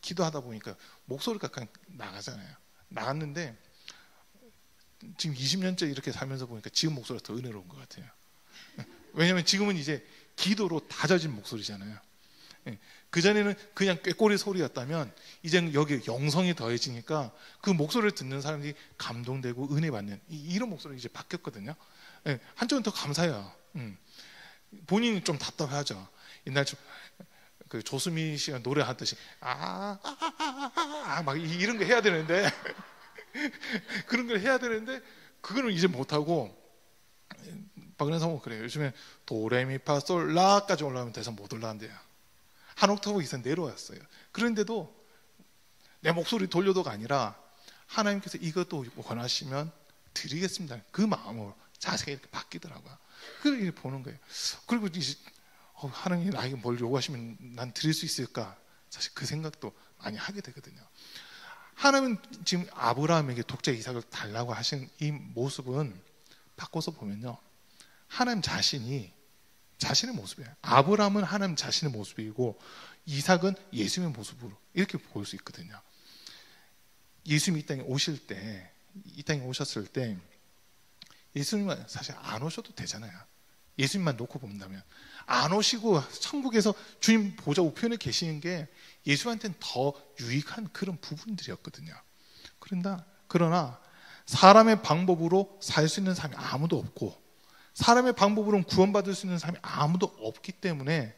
기도하다 보니까 목소리가 그냥 나가잖아요. 나갔는데 지금 20년째 이렇게 살면서 보니까 지금 목소리가 더 은혜로운 것 같아요. 왜냐하면 지금은 이제 기도로 다져진 목소리잖아요. 그전에는 그냥 꾀꼬리 소리였다면 이제는 여기 영성이 더해지니까 그 목소리를 듣는 사람들이 감동되고 은혜 받는 이런 목소리가 이제 바뀌었거든요. 한쪽은 더 감사해요. 본인이 좀 답답하죠. 옛날 그 조수미 씨가 노래하듯이 막 이런 거 해야 되는데 그런 걸 해야 되는데 그거는 이제 못하고 박은혜 사모가 그래요. 요즘에 도레미파솔 라까지 올라가면 대상 못 올라간대요. 한 옥타브 이상 내려왔어요. 그런데도 내 목소리 돌려도가 아니라 하나님께서 이것도 원하시면 드리겠습니다. 그 마음으로 자세히 이렇게 바뀌더라고요. 그걸 보는 거예요. 그리고 이제 하나님이 나에게 뭘 요구하시면 난 드릴 수 있을까? 사실 그 생각도 많이 하게 되거든요. 하나님은 지금 아브라함에게 독자 이삭을 달라고 하신 이 모습은 바꿔서 보면요. 하나님 자신이 자신의 모습이에요. 아브라함은 하나님 자신의 모습이고 이삭은 예수님의 모습으로 이렇게 볼 수 있거든요. 예수님이 이 땅에 오실 때, 이 땅에 오셨을 때 예수님은 사실 안 오셔도 되잖아요. 예수님만 놓고 본다면 안 오시고 천국에서 주님 보좌 우편에 계시는 게 예수한테는 더 유익한 그런 부분들이었거든요. 그러나 사람의 방법으로 살 수 있는 사람이 아무도 없고 사람의 방법으로는 구원받을 수 있는 사람이 아무도 없기 때문에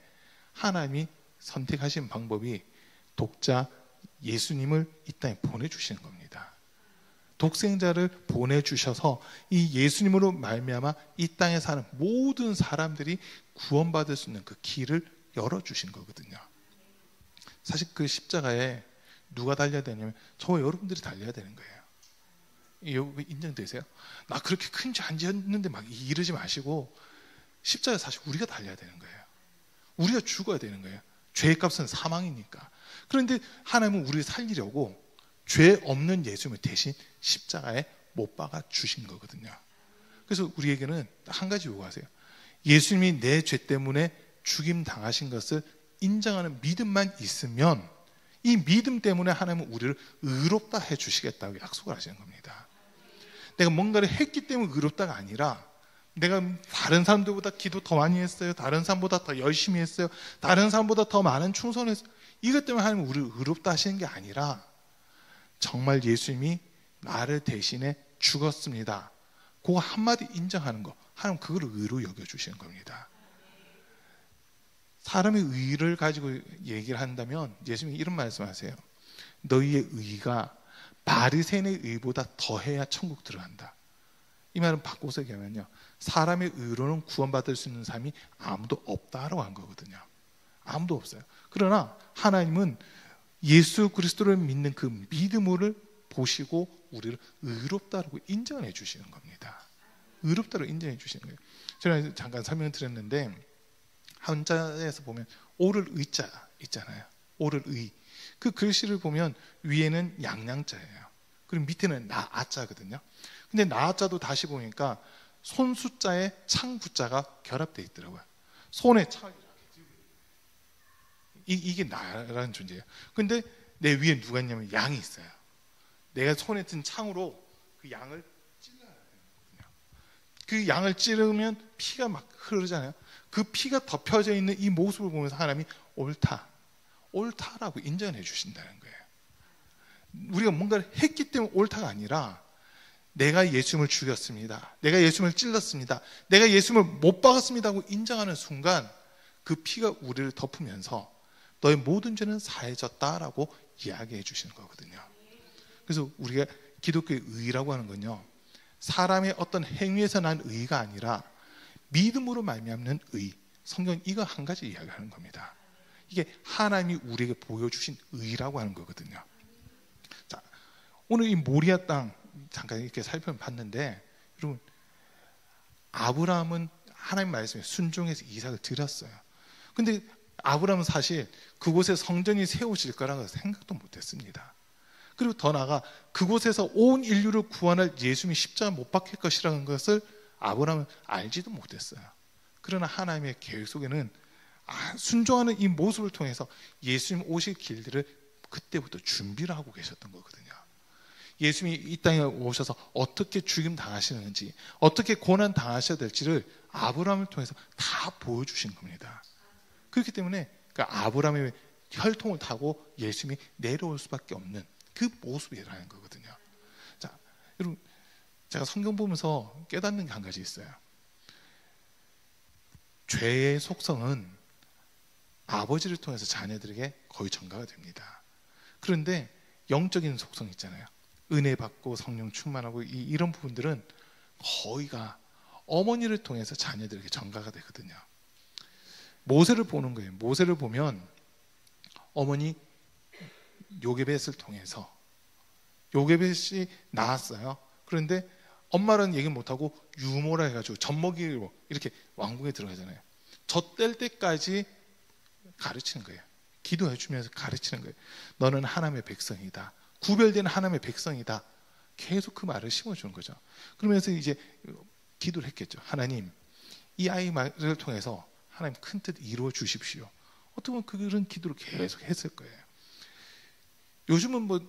하나님이 선택하신 방법이 독자 예수님을 이 땅에 보내주시는 겁니다. 독생자를 보내주셔서 이 예수님으로 말미암아 이 땅에 사는 모든 사람들이 구원받을 수 있는 그 길을 열어주신 거거든요. 사실 그 십자가에 누가 달려야 되냐면 저와 여러분들이 달려야 되는 거예요. 이거 인정되세요? 나 그렇게 큰 죄 안 지었는데 막 이러지 마시고 십자가에 사실 우리가 달려야 되는 거예요. 우리가 죽어야 되는 거예요. 죄의 값은 사망이니까. 그런데 하나님은 우리를 살리려고 죄 없는 예수님을 대신 십자가에 못 박아 주신 거거든요. 그래서 우리에게는 한 가지 요구하세요. 예수님이 내 죄 때문에 죽임 당하신 것을 인정하는 믿음만 있으면 이 믿음 때문에 하나님은 우리를 의롭다 해주시겠다고 약속을 하시는 겁니다. 내가 뭔가를 했기 때문에 의롭다가 아니라 내가 다른 사람들보다 기도 더 많이 했어요. 다른 사람보다 더 열심히 했어요. 다른 사람보다 더 많은 충성을 했어요. 이것 때문에 하나님은 우리를 의롭다 하시는 게 아니라 정말 예수님이 나를 대신해 죽었습니다. 그거 한마디 인정하는 거. 하나님 그걸 의로 여겨주시는 겁니다. 사람의 의를 가지고 얘기를 한다면 예수님이 이런 말씀하세요. 너희의 의가 바리새인의 의보다 더해야 천국 들어간다. 이 말은 바꿔서 얘기하면요. 사람의 의로는 구원받을 수 있는 사람이 아무도 없다라고 한 거거든요. 아무도 없어요. 그러나 하나님은 예수 그리스도를 믿는 그 믿음을 보시고 우리를 의롭다라고 인정해 주시는 겁니다. 의롭다고 인정해 주시는 거예요. 제가 잠깐 설명을 드렸는데 한자에서 보면 오를 의자 있잖아요. 오를 의. 그 글씨를 보면 위에는 양양자예요. 그리고 밑에는 나아자거든요. 근데 나아자도 다시 보니까 손수자에 창구자가 결합되어 있더라고요. 손에 창 이게 나라는 존재예요. 근데 내 위에 누가 있냐면 양이 있어요. 내가 손에 든 창으로 그 양을 찔러야 되는 거거든요. 그 양을 찌르면 피가 막 흐르잖아요. 그 피가 덮여져 있는 이 모습을 보면서 하나님이 옳다라고 인정해 주신다는 거예요. 우리가 뭔가를 했기 때문에 옳다가 아니라 내가 예수님을 죽였습니다. 내가 예수님을 찔렀습니다. 내가 예수님을 못 박았습니다 하고 인정하는 순간 그 피가 우리를 덮으면서 너의 모든 죄는 사해졌다라고 이야기해 주시는 거거든요. 그래서 우리가 기독교의 의라고 하는 건요, 사람의 어떤 행위에서 난 의가 아니라 믿음으로 말미암는 의. 성경 이거 한 가지 이야기하는 겁니다. 이게 하나님이 우리에게 보여주신 의라고 하는 거거든요. 자, 오늘 이 모리아 땅 잠깐 이렇게 살펴봤는데, 여러분, 아브라함은 하나님 말씀에 순종해서 이삭을 드렸어요. 근데 아브라함은 사실 그곳에 성전이 세워질 거라고 생각도 못했습니다. 그리고 더 나아가 그곳에서 온 인류를 구원할 예수님이 십자가 못 박힐 것이라는 것을 아브라함은 알지도 못했어요. 그러나 하나님의 계획 속에는 순종하는 이 모습을 통해서 예수님 오실 길들을 그때부터 준비를 하고 계셨던 거거든요. 예수님이 이 땅에 오셔서 어떻게 죽임 당하시는지, 어떻게 고난 당하셔야 될지를 아브라함을 통해서 다 보여주신 겁니다. 그렇기 때문에 아브라함의 혈통을 타고 예수님이 내려올 수밖에 없는 그 모습이라는 거거든요. 자, 여러분, 제가 성경 보면서 깨닫는 게 한 가지 있어요. 죄의 속성은 아버지를 통해서 자녀들에게 거의 전가가 됩니다. 그런데 영적인 속성 있잖아요. 은혜 받고 성령 충만하고 이런 부분들은 거의가 어머니를 통해서 자녀들에게 전가가 되거든요. 모세를 보는 거예요. 모세를 보면 어머니 요게벳을 통해서 요게벳이 낳았어요. 그런데 엄마라는 얘기는 못하고 유모라 해가지고 젖먹이로 이렇게 왕궁에 들어가잖아요. 젖 뗄 때까지 가르치는 거예요. 기도해 주면서 가르치는 거예요. 너는 하나님의 백성이다. 구별된 하나님의 백성이다. 계속 그 말을 심어주는 거죠. 그러면서 이제 기도를 했겠죠. 하나님, 이 아이 말을 통해서 하나님 큰 뜻 이루어 주십시오. 어떻게 보면 그런 기도를 계속 했을 거예요. 요즘은 뭐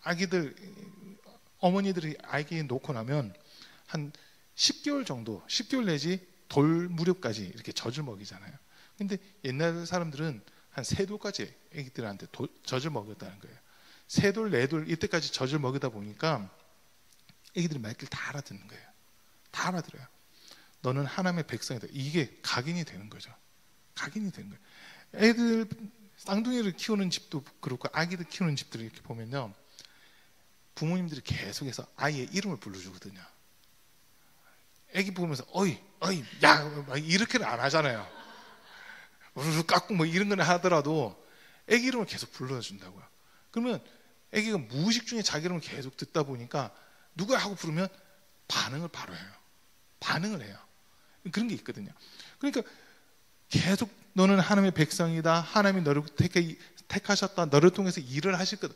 아기들, 어머니들이 아기 놓고 나면 한 10개월 정도, 10개월 내지 돌 무렵까지 이렇게 젖을 먹이잖아요. 근데 옛날 사람들은 한 3돌까지 아기들한테 젖을 먹였다는 거예요. 3돌, 4돌 이때까지 젖을 먹이다 보니까 아기들이 말귀를 다 알아듣는 거예요. 다 알아들어요. 너는 하나님의 백성이다. 이게 각인이 되는 거죠. 각인이 되는 거예요. 애들 쌍둥이를 키우는 집도 그렇고 아기들 키우는 집들 이렇게 보면요, 부모님들이 계속해서 아이의 이름을 불러주거든요. 애기 보면서 어이 야 이렇게는 안 하잖아요. 우르르 깎고 뭐 이런 거는 하더라도 애기 이름을 계속 불러준다고요. 그러면 애기가 무의식 중에 자기 이름을 계속 듣다 보니까 누가 하고 부르면 반응을 바로 해요. 반응을 해요. 그런 게 있거든요. 그러니까 계속 너는 하나님의 백성이다. 하나님이 너를 택하셨다. 너를 통해서 일을 하실 거다.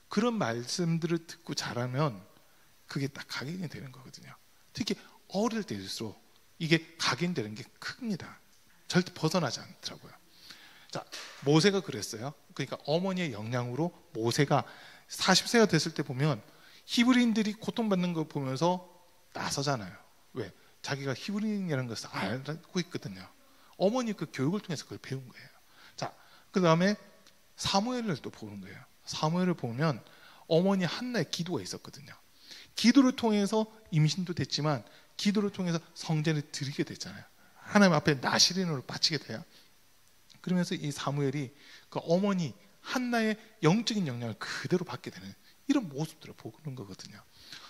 그런 말씀들을 듣고 자라면 그게 딱 각인이 되는 거거든요. 특히 어릴 때일수록 이게 각인되는 게 큽니다. 절대 벗어나지 않더라고요. 자, 모세가 그랬어요. 그러니까 어머니의 영향으로 모세가 40세가 됐을 때 보면 히브리인들이 고통받는 거 보면서 나서잖아요. 왜? 자기가 히브리인이라는 것을 알고 있거든요. 어머니 그 교육을 통해서 그걸 배운 거예요. 자, 그 다음에 사무엘을 또 보는 거예요. 사무엘을 보면 어머니 한나의 기도가 있었거든요. 기도를 통해서 임신도 됐지만 기도를 통해서 성전을 드리게 됐잖아요. 하나님 앞에 나시린으로 바치게 돼요. 그러면서 이 사무엘이 그 어머니 한나의 영적인 영향을 그대로 받게 되는 이런 모습들을 보는 거거든요.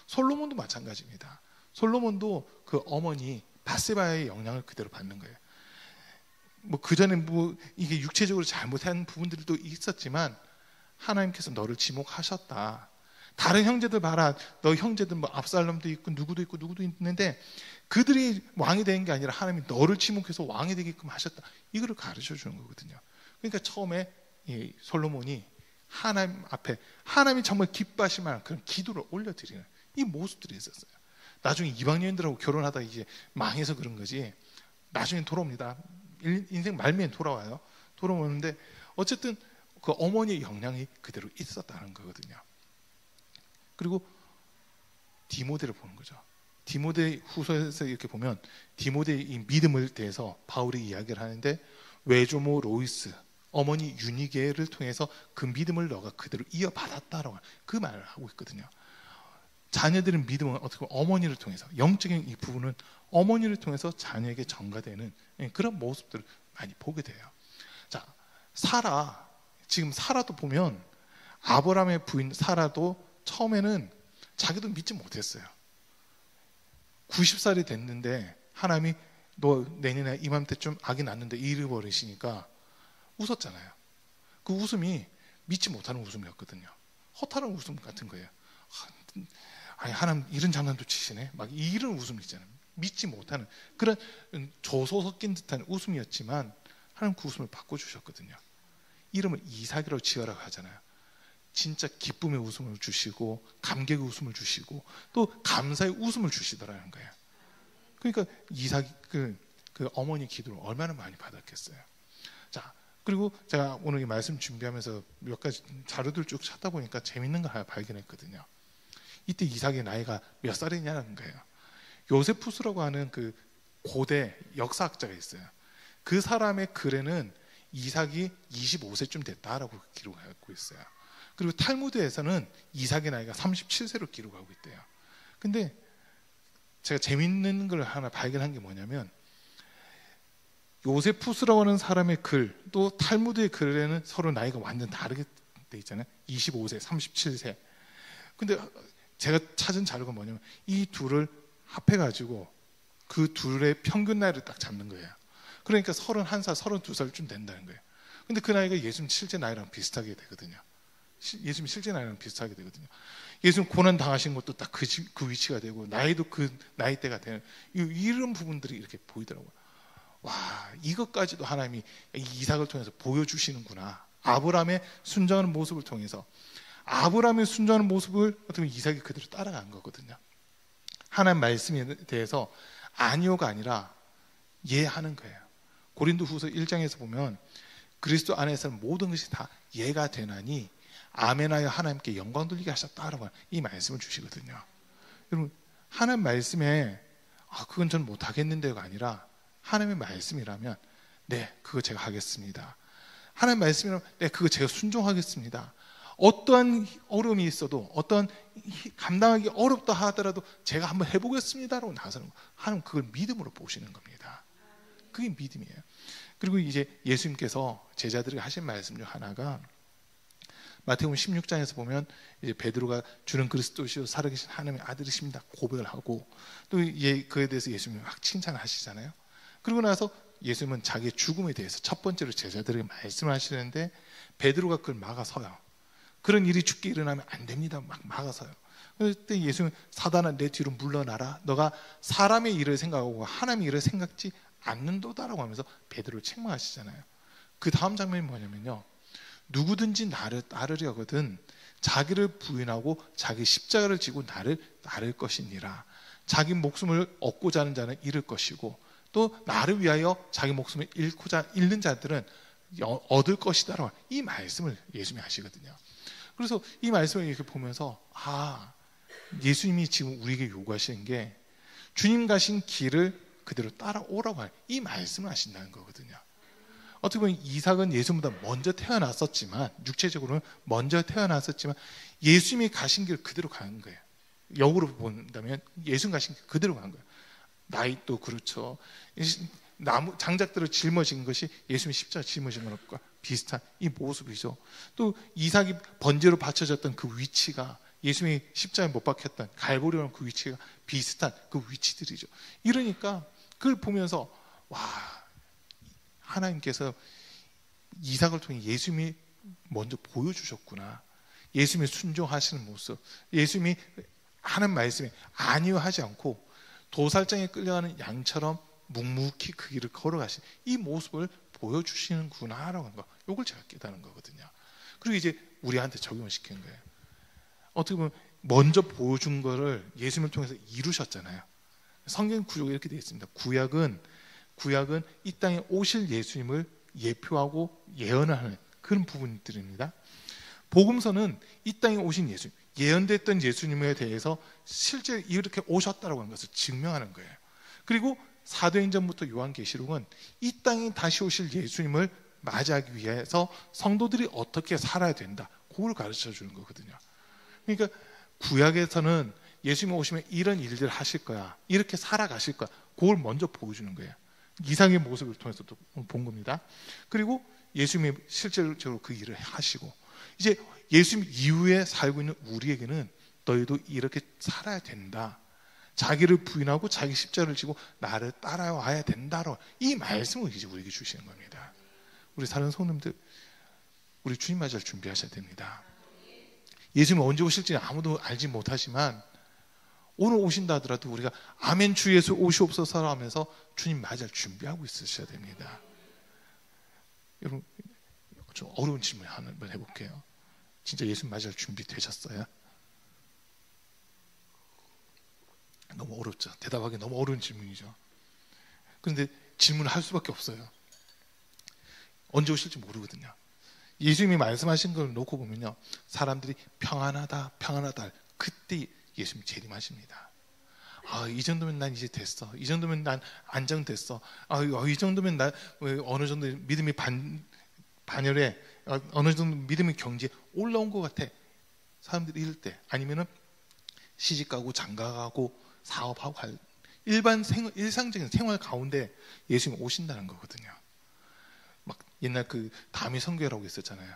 솔로몬도 마찬가지입니다. 솔로몬도 그 어머니 바세바의 영향을 그대로 받는 거예요. 뭐 그전에 뭐 이게 육체적으로 잘못한 부분들도 있었지만 하나님께서 너를 지목하셨다. 다른 형제들 봐라. 너 형제들 뭐 압살롬도 있고 누구도 있고 누구도 있는데 그들이 왕이 되는 게 아니라 하나님이 너를 지목해서 왕이 되게끔 하셨다. 이거를 가르쳐 주는 거거든요. 그러니까 처음에 이 솔로몬이 하나님 앞에 하나님이 정말 기뻐하실 만한 그런 기도를 올려드리는 이 모습들이 있었어요. 나중에 이방인들하고 결혼하다 이제 망해서 그런 거지. 나중에 돌아옵니다. 인생 말미에 돌아와요. 돌아오는데 어쨌든 그 어머니의 영향이 그대로 있었다는 거거든요. 그리고 디모데를 보는 거죠. 디모데 후서에서 이렇게 보면 디모데의 이 믿음을 대해서 바울이 이야기를 하는데 외조모 로이스 어머니 유니게를 통해서 그 믿음을 너가 그대로 이어받았다라고 그 말을 하고 있거든요. 자녀들은 믿음은 어떻게 보면 어머니를 통해서 영적인 이 부분은 어머니를 통해서 자녀에게 전가되는 그런 모습들을 많이 보게 돼요. 자, 사라 지금 사라도 보면 아브라함의 부인 사라도 처음에는 자기도 믿지 못했어요. 90살이 됐는데 하나님이 너 내년에 이맘때쯤 아기 낳는데 잃어버리시니까 웃었잖아요. 그 웃음이 믿지 못하는 웃음이었거든요. 허탈한 웃음 같은 거예요. 아니 하나님 이런 장난도 치시네 막 이런 웃음 있잖아요. 믿지 못하는 그런 조소 섞인 듯한 웃음이었지만 하나님 그 웃음을 바꿔주셨거든요. 이름을 이삭이라고 지어라고 하잖아요. 진짜 기쁨의 웃음을 주시고 감격의 웃음을 주시고 또 감사의 웃음을 주시더라는 거예요. 그러니까 이삭이 그 어머니 기도를 얼마나 많이 받았겠어요. 자, 그리고 제가 오늘 이 말씀 준비하면서 몇 가지 자료들 쭉 찾다 보니까 재밌는 걸 하나 발견했거든요. 이때 이삭의 나이가 몇 살이냐는 거예요. 요세푸스라고 하는 그 고대 역사학자가 있어요. 그 사람의 글에는 이삭이 25세쯤 됐다라고 기록하고 있어요. 그리고 탈무드에서는 이삭의 나이가 37세로 기록하고 있대요. 근데 제가 재밌는 걸 하나 발견한 게 뭐냐면 요세푸스라고 하는 사람의 글, 또 탈무드의 글에는 서로 나이가 완전 다르게 돼 있잖아요. 25세, 37세. 근데 제가 찾은 자료가 뭐냐면 이 둘을 합해가지고 그 둘의 평균 나이를 딱 잡는 거예요. 그러니까 31살, 32살쯤 된다는 거예요. 근데 그 나이가 예수님 실제 나이랑 비슷하게 되거든요. 예수님 실제 나이랑 비슷하게 되거든요. 예수님 고난 당하신 것도 딱 그 위치가 되고 나이도 그 나이대가 되는 이런 부분들이 이렇게 보이더라고요. 와, 이것까지도 하나님이 이삭을 통해서 보여주시는구나. 아브라함의 순종하는 모습을 통해서 아브라함의 순종하는 모습을 어떻게 보면 이삭이 그대로 따라간 거거든요. 하나님 말씀에 대해서 아니오가 아니라 예하는 거예요. 고린도후서 1장에서 보면 그리스도 안에서는 모든 것이 다 예가 되나니 아멘하여 하나님께 영광 돌리게 하셨다라고 이 말씀을 주시거든요. 여러분 하나님 말씀에 그건 전 못하겠는데가 아니라 하나님의 말씀이라면 네 그거 제가 하겠습니다. 하나님 말씀이라면 네 그거 제가 순종하겠습니다. 어떠한 어려움이 있어도 어떠한 감당하기 어렵다 하더라도 제가 한번 해보겠습니다라고 나서는 거. 하나님 그걸 믿음으로 보시는 겁니다. 그게 믿음이에요. 그리고 이제 예수님께서 제자들에게 하신 말씀 중 하나가 마태복음 16장에서 보면 이제 베드로가 주는 그리스도시요 살아계신 하나님의 아들이십니다 고백을 하고 또 그에 대해서 예수님이 막 칭찬하시잖아요. 그리고 나서 예수님은 자기의 죽음에 대해서 첫 번째로 제자들에게 말씀을 하시는데 베드로가 그걸 막아서요. 그런 일이 죽게 일어나면 안 됩니다. 막 막아서요. 그때 예수님은 사단아 내 뒤로 물러나라. 너가 사람의 일을 생각하고 하나님의 일을 생각지 않는도다라고 하면서 베드로를 책망하시잖아요. 그 다음 장면이 뭐냐면요. 누구든지 나를 따르려거든 자기를 부인하고 자기 십자가를 지고 나를 따를 것이니라. 자기 목숨을 얻고자 하는 자는 잃을 것이고 또 나를 위하여 자기 목숨을 잃는 자들은 얻을 것이다라고 이 말씀을 예수님이 하시거든요. 그래서 이 말씀을 이렇게 보면서 예수님이 지금 우리에게 요구하시는 게 주님 가신 길을 그대로 따라오라고 하는 이 말씀을 하신다는 거거든요. 어떻게 보면 이삭은 예수님보다 먼저 태어났었지만 육체적으로는 먼저 태어났었지만 예수님이 가신 길 그대로 가는 거예요. 역으로 본다면 예수님 가신 길 그대로 가는 거예요. 나이도 그렇죠. 나무 장작들을 짊어진 것이 예수님이 십자가 짊어진 것과 비슷한 이 모습이죠. 또 이삭이 번제로 바쳐졌던 그 위치가 예수님이 십자가에 못 박혔던 갈보리라는 그 위치가 비슷한 그 위치들이죠. 이러니까 그걸 보면서 와 하나님께서 이삭을 통해 예수님이 먼저 보여주셨구나. 예수님이 순종하시는 모습, 예수님이 하는 말씀에 아니요 하지 않고 도살장에 끌려가는 양처럼 묵묵히 그 길을 걸어가신 이 모습을 보여주시는구나라고 하는 거, 이걸 제가 깨닫는 거거든요. 그리고 이제 우리한테 적용을 시키는 거예요. 어떻게 보면 먼저 보여준 거를 예수님을 통해서 이루셨잖아요. 성경 구조가 이렇게 되어 있습니다. 구약은 이 땅에 오실 예수님을 예표하고 예언을 하는 그런 부분들입니다. 복음서는 이 땅에 오신 예언됐던 예수님에 대해서 실제 이렇게 오셨다라고 하는 것을 증명하는 거예요. 그리고 사도행전부터 요한계시록은 이 땅에 다시 오실 예수님을 맞이하기 위해서 성도들이 어떻게 살아야 된다, 그걸 가르쳐 주는 거거든요. 그러니까 구약에서는 예수님 오시면 이런 일들을 하실 거야, 이렇게 살아가실 거야, 그걸 먼저 보여주는 거예요. 이상의 모습을 통해서 본 겁니다. 그리고 예수님이 실질적으로 그 일을 하시고, 이제 예수님 이후에 살고 있는 우리에게는 너희도 이렇게 살아야 된다, 자기를 부인하고 자기 십자가를 지고 나를 따라와야 된다로, 이 말씀을 이제 우리에게 주시는 겁니다. 우리 사는 성도님들, 우리 주님 맞이할 준비하셔야 됩니다. 예수님이 언제 오실지 아무도 알지 못하지만 오늘 오신다 하더라도 우리가 아멘 주 예수 오시옵소서 하면서 주님 맞이할 준비하고 있으셔야 됩니다. 여러분, 좀 어려운 질문 한번 해볼게요. 진짜 예수님 맞이할 준비 되셨어요? 너무 어렵죠. 대답하기 너무 어려운 질문이죠. 그런데 질문을 할 수밖에 없어요. 언제 오실지 모르거든요. 예수님이 말씀하신 걸 놓고 보면요, 사람들이 평안하다 평안하다, 그때 예수님 재림하십니다. 이 정도면 난 이제 됐어, 이 정도면 난 안정됐어, 이 정도면 난 어느 정도 믿음이 반열에, 어느 정도 믿음의 경지에 올라온 것 같아, 사람들이 이럴 때, 아니면은 시집가고 장가가고 사업하고 일상적인 생활 가운데 예수님 오신다는 거거든요. 막 옛날 그 다미 선교회라고 있었잖아요.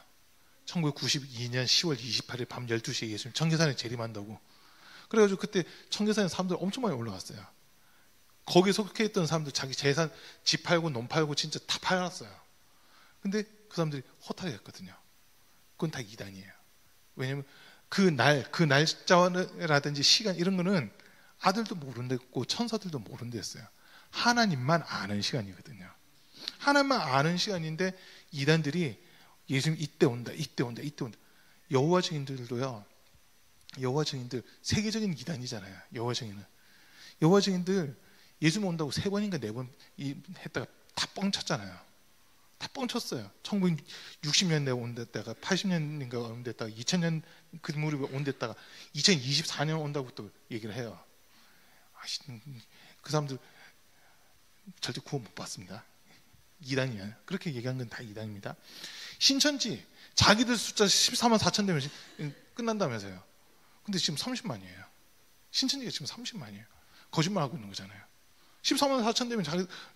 1992년 10월 28일 밤 12시에 예수님 청계산에 재림한다고. 그래가지고 그때 청계산에 사람들 엄청 많이 올라갔어요. 거기에 속해 있던 사람들 자기 재산, 집 팔고 논 팔고 진짜 다 팔았어요. 근데 그 사람들이 허탈해 했거든요. 그건 다 이단이에요. 왜냐면 그 날짜라든지 시간 이런 거는 아들도 모른댔고 천사들도 모른댔어요. 하나님만 아는 시간이거든요. 하나님만 아는 시간인데 이단들이 예수님 이때 온다, 이때 온다, 이때 온다. 여호와 증인들도요, 여호와 증인들 세계적인 이단이잖아요. 여호와 증인들 예수님 온다고 3번인가 4번 했다가 다 뻥쳤잖아요. 다 뻥쳤어요. 1960년대에 온댔다가 80년인가 온댔다가 2000년 그 무렵에 온댔다가 2024년 온다고 또 얘기를 해요. 그 사람들 절대 구원 못 받습니다. 이단이에요. 그렇게 얘기한 건 다 이단입니다. 신천지 자기들 숫자 14만 4천 되면 끝난다면서요. 근데 지금 30만이에요. 신천지가 지금 30만이에요. 거짓말하고 있는 거잖아요. 14만 4천 되면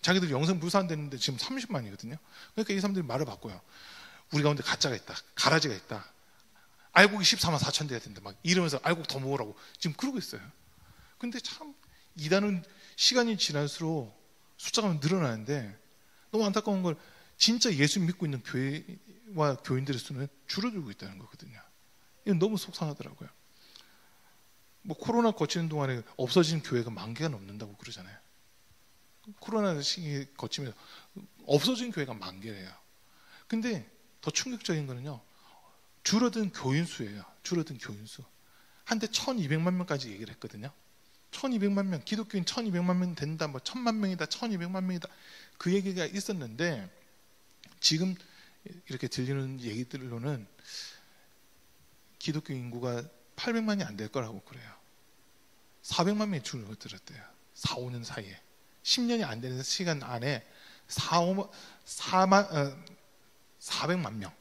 자기들 영성 불산됐는데 지금 30만이거든요. 그러니까 이 사람들이 말을 바꿔요. 우리 가운데 가짜가 있다, 가라지가 있다, 알곡이 14만 4천 돼야 된다, 막 이러면서 알곡 더 모으라고 지금 그러고 있어요. 근데 참 이단은 시간이 지날수록 숫자가 늘어나는데, 너무 안타까운 걸, 진짜 예수 믿고 있는 교회와 교인들의 수는 줄어들고 있다는 거거든요. 이건 너무 속상하더라고요. 뭐 코로나 거치는 동안에 없어진 교회가 10,000개가 넘는다고 그러잖아요. 코로나 시기 거치면서 없어진 교회가 10,000개래요. 근데 더 충격적인 거는요, 줄어든 교인 수예요. 줄어든 교인 수. 한때 1,200만 명까지 얘기를 했거든요. 1,200만 명, 기독교인 1,200만 명 된다, 뭐 1,000만 명이다, 1,200만 명이다, 그 얘기가 있었는데, 지금 이렇게 들리는 얘기들로는 기독교 인구가 800만이 안 될 거라고 그래요. 400만 명이 줄어들었대요. 4, 5년 사이에. 10년이 안 되는 시간 안에 400만 명,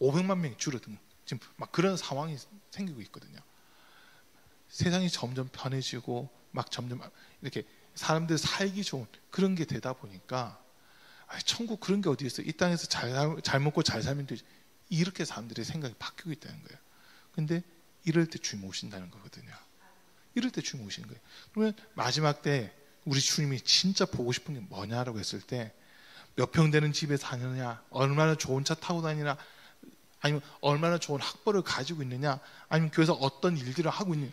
500만 명이 줄어든, 지금 막 그런 상황이 생기고 있거든요. 세상이 점점 편해지고 막 점점 이렇게 사람들 살기 좋은 그런 게 되다 보니까, 천국 그런 게 어디 있어? 이 땅에서 잘 먹고 잘 살면 되지. 이렇게 사람들의 생각이 바뀌고 있다는 거예요. 근데 이럴 때 주님 오신다는 거거든요. 이럴 때 주님 오시는 거예요. 그러면 마지막 때 우리 주님이 진짜 보고 싶은 게 뭐냐라고 했을 때, 몇 평 되는 집에 사느냐, 얼마나 좋은 차 타고 다니냐, 아니면 얼마나 좋은 학벌을 가지고 있느냐, 아니면 교회에서 어떤 일들을 하고 있느냐,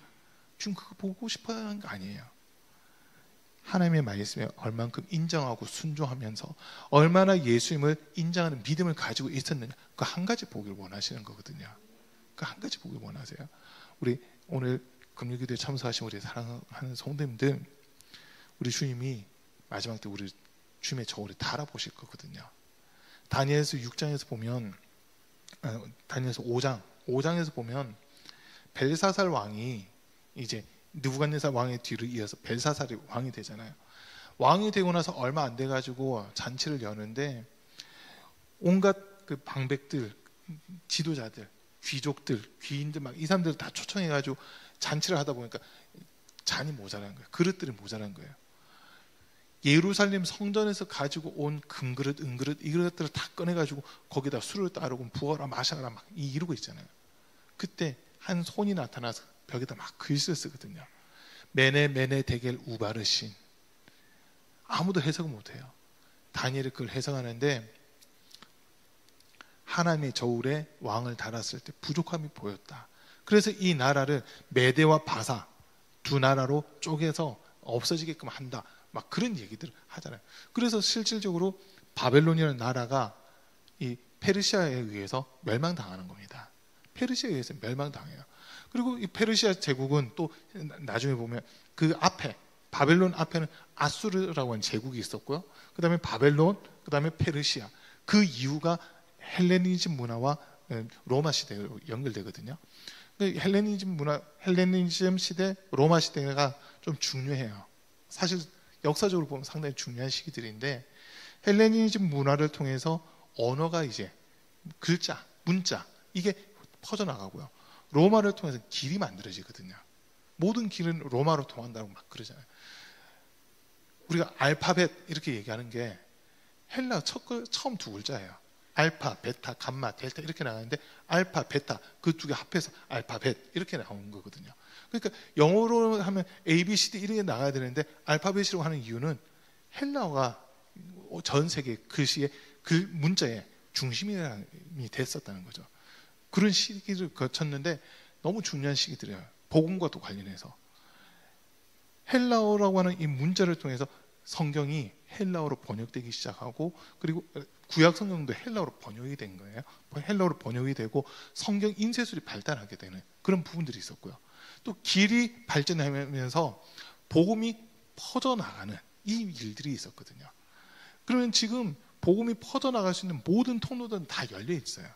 지금 그거 보고 싶어 하는 거 아니에요. 하나님의 말씀에 얼만큼 인정하고 순종하면서 얼마나 예수님을 인정하는 믿음을 가지고 있었느냐, 그 한 가지 보기를 원하시는 거거든요. 그 한 가지 보기를 원하세요. 우리 오늘 금요기도에 참석하신 우리 사랑하는 성도님들, 우리 주님이 마지막 때 우리 주님의 저울을 달아보실 거거든요. 다니엘서 6장에서 보면, 다니엘서 5장에서 보면 벨사살 왕이 이제 느부갓네살 왕의 뒤를 이어서 벨사살이 왕이 되잖아요. 왕이 되고 나서 얼마 안 돼가지고 잔치를 여는데 온갖 그 방백들, 지도자들, 귀족들, 귀인들 막 이 사람들 다 초청해가지고 잔치를 하다 보니까 잔이 모자란 거예요. 그릇들이 모자란 거예요. 예루살렘 성전에서 가지고 온 금그릇, 은그릇 이 그릇들을 다 꺼내가지고 거기다 술을 따르고 부어라 마셔라 막 이러고 있잖아요. 그때 한 손이 나타나서 벽에다 막 글씨를 쓰거든요. 메네 메네 데겔 우바르신. 아무도 해석을 못해요. 다니엘이 그걸 해석하는데 하나님의 저울에 왕을 달았을 때 부족함이 보였다. 그래서 이 나라를 메대와 바사 두 나라로 쪼개서 없어지게끔 한다. 막 그런 얘기들을 하잖아요. 그래서 실질적으로 바벨론이라는 나라가 이 페르시아에 의해서 멸망당하는 겁니다. 페르시아에 의해서 멸망당해요. 그리고 이 페르시아 제국은 또 나중에 보면 그 앞에 바벨론 앞에는 아수르라고 하는 제국이 있었고요. 그 다음에 바벨론, 그 다음에 페르시아. 그 이유가 헬레니즘 문화와 로마 시대로 연결되거든요. 헬레니즘 문화, 헬레니즘 시대, 로마 시대가 좀 중요해요. 사실 역사적으로 보면 상당히 중요한 시기들인데 헬레니즘 문화를 통해서 언어가 이제 글자, 문자 이게 퍼져나가고요. 로마를 통해서 길이 만들어지거든요. 모든 길은 로마로 통한다고 막 그러잖아요. 우리가 알파벳 이렇게 얘기하는 게 헬라 처음 두 글자예요. 알파, 베타, 감마, 델타 이렇게 나가는데 알파, 베타 그 두 개 합해서 알파벳 이렇게 나오는 거거든요. 그러니까 영어로 하면 A, B, C, D 이렇게 나가야 되는데 알파벳이라고 하는 이유는 헬라어가 전 세계 글씨의 문자의 중심이 됐었다는 거죠. 그런 시기를 거쳤는데 너무 중요한 시기들이에요. 복음과도 관련해서 헬라어라고 하는 이 문자를 통해서 성경이 헬라어로 번역되기 시작하고 그리고 구약 성경도 헬라어로 번역이 된 거예요. 헬라어로 번역이 되고 성경 인쇄술이 발달하게 되는 그런 부분들이 있었고요. 또 길이 발전하면서 복음이 퍼져나가는 이 일들이 있었거든요. 그러면 지금 복음이 퍼져나갈 수 있는 모든 통로들은 다 열려 있어요.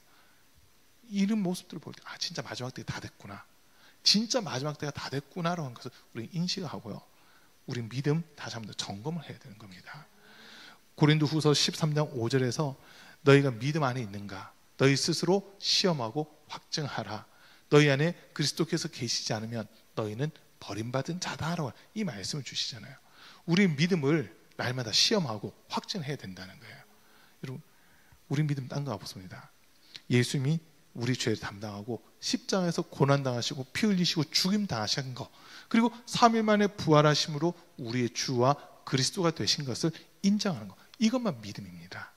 이런 모습들을 볼 때 아 진짜 마지막 때가 다 됐구나. 진짜 마지막 때가 다 됐구나라고 하는 것을 우리 인식하고요. 우리 믿음 다시 한번 더 점검을 해야 되는 겁니다. 고린도후서 13장 5절에서 너희가 믿음 안에 있는가? 너희 스스로 시험하고 확증하라. 너희 안에 그리스도께서 계시지 않으면 너희는 버림받은 자다라고 이 말씀을 주시잖아요. 우리 믿음을 날마다 시험하고 확증해야 된다는 거예요. 여러분, 우리 믿음 딴 거 없습니다. 예수님이 우리 죄를 담당하고 십자가에서 고난당하시고 피 흘리시고 죽임 당하신 거 그리고 3일 만에 부활하심으로 우리의 주와 그리스도가 되신 것을 인정하는 거 이것만 믿음입니다.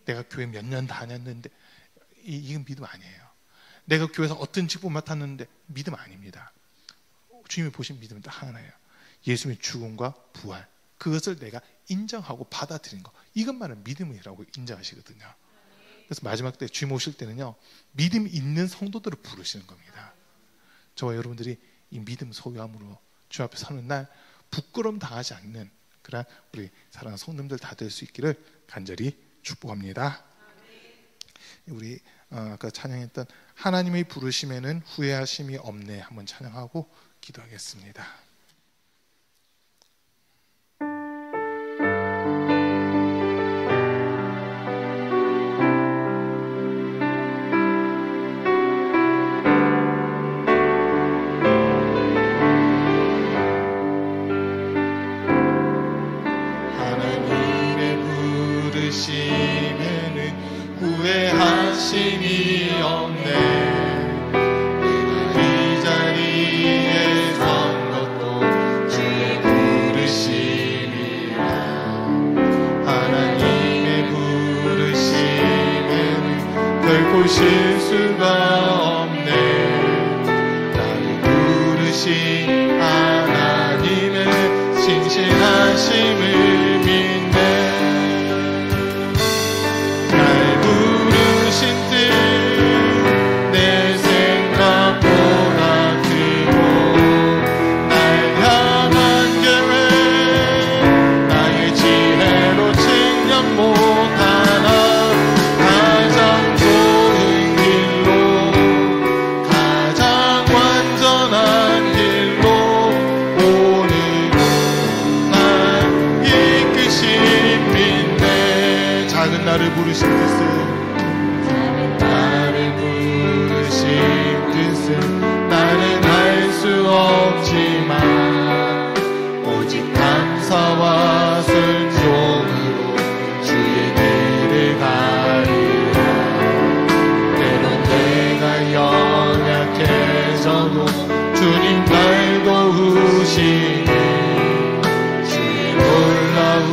내가 교회 몇 년 다녔는데 이건 믿음 아니에요. 내가 교회에서 어떤 직분 맡았는데 믿음 아닙니다. 주님이 보신 믿음은 딱 하나예요. 예수님의 죽음과 부활 그것을 내가 인정하고 받아들인 거 이것만은 믿음이라고 인정하시거든요. 그래서 마지막 때 주님 오실 때는요 믿음 있는 성도들을 부르시는 겁니다. 저와 여러분들이 이 믿음 소유함으로 주 앞에 서는 날 부끄러움 당하지 않는 그런 우리 사랑하는 성도님들 다 될 수 있기를 간절히 축복합니다. 우리 아까 찬양했던 하나님의 부르심에는 후회하심이 없네 한번 찬양하고 기도하겠습니다. 후회하심이 없네. 내가 이 자리에 선 것도 주의 부르심이라. 하나님의 부르심에는 결코 실수가 없네. 나를 부르신 하나님의 신실하심을 믿네. 내 생각보다 크고 날 향한 계획 나의 지혜로 측량 못하나 가장 좋은 길로 부르신 뜻은 나를 부르신 뜻은 나는 알 수 없지만 오직 감사와 순종으로 주의 길을 가리라. 때론 내가 연약해져도 주님 날 도우시니 주의 놀라운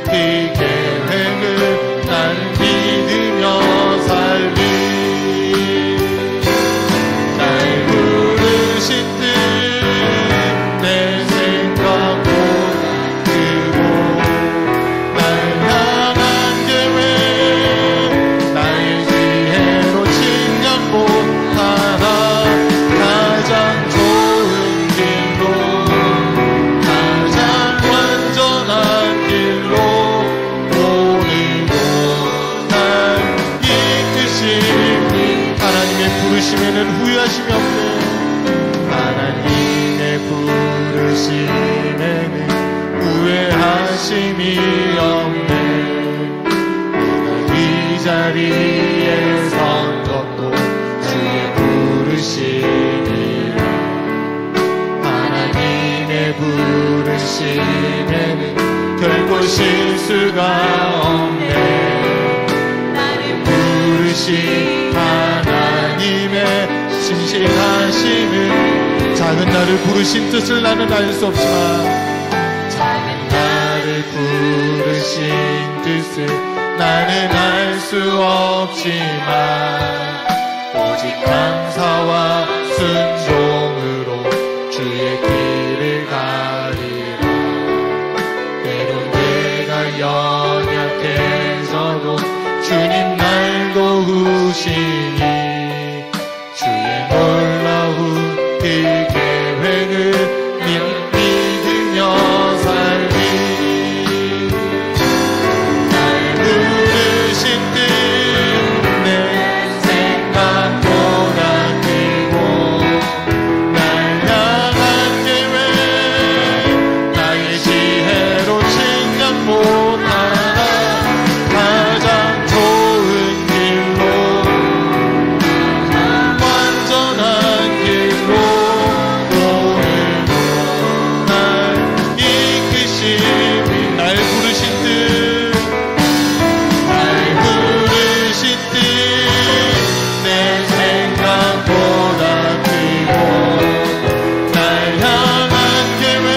이 계획을 난 믿으며 살리. 날 부르신 뜻 내 생각보다 크고 날 향한 계획 나의 지혜로 측량 못하나 가장 좋은 길로 가장 완전한 길로 오늘도 날 이끄시니 하나님의 부르심에는 후회하심이 없네. 하나님의 부르심에는 후회하심이 없네. 내가 이 자리에 선 것도 주의 부르심이라. 하나님의 부르심에는 결코 실수가 없네. 나를 부르신 하나님의 신실하심은 작은 나를 부르신 뜻을 나는 알 수 없지만 작은 나를 부르신 뜻을 나는 알 수 없지만 오직 감사와 순종으로 주의 길을 가리라. 때론 내가 연약해져도 주님 날 도우시니 주의 놀라운 이 계획을 믿으며 살리. 날 부르신 뜻 내 생각보다 크고 날 향한 계획 나의 지혜로 측량 못하나 가장 좋은 길로 완전한 길로 오늘도 날 이끄시니 날 부르신 뜻 날 부르신 뜻 내 생각보다 크고 날 향한 계획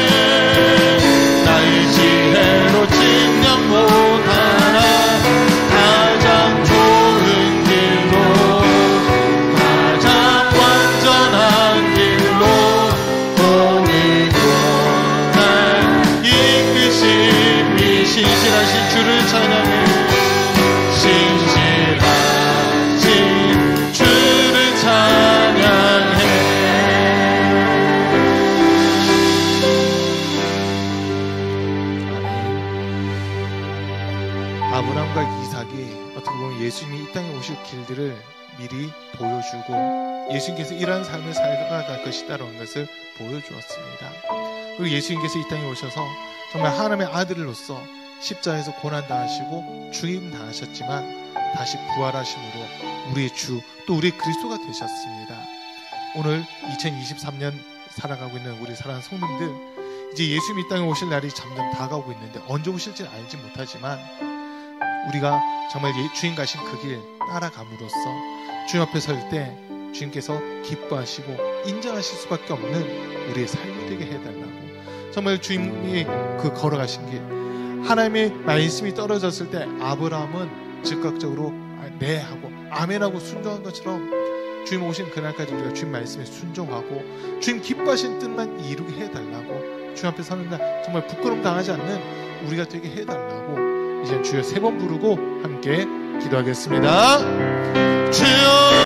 나의 지혜로 측량 못하나 가장 좋은 길로 가장 완전한 길로 오늘도 날 이끄심이 신실하신 주를 찬양해. 신실하신 주를 찬양해. 아브라함과 이삭이 어떻게 보면 예수님이 이 땅에 오실 길들을 미리 보여주고 예수님께서 이러한 삶을 살아갈 것이다라는 것을 보여주었습니다. 그리고 예수님께서 이 땅에 오셔서 정말 하나님의 아들로서 십자가에서 고난당하시고 죽임당하셨지만 다시 부활하심으로 우리의 주 또 우리의 그리스도가 되셨습니다. 오늘 2023년 살아가고 있는 우리 사랑하는 성도님들, 이제 예수님이 이 땅에 오실 날이 점점 다가오고 있는데 언제 오실지는 알지 못하지만 우리가 정말 주님 가신 그 길 따라감으로써 주님 앞에 설 때 주님께서 기뻐하시고 인정하실 수밖에 없는 우리의 삶이 되게 해달라고. 정말 주님이 그 걸어가신 길, 하나님의 말씀이 떨어졌을 때 아브라함은 즉각적으로 네 하고 아멘하고 순종한 것처럼 주님 오신 그날까지 우리가 주님 말씀에 순종하고 주님 기뻐하신 뜻만 이루게 해달라고. 주님 앞에 서는 날 정말 부끄러움 당하지 않는 우리가 되게 해달라고 이제 주여 3번 부르고 함께 기도하겠습니다. 주여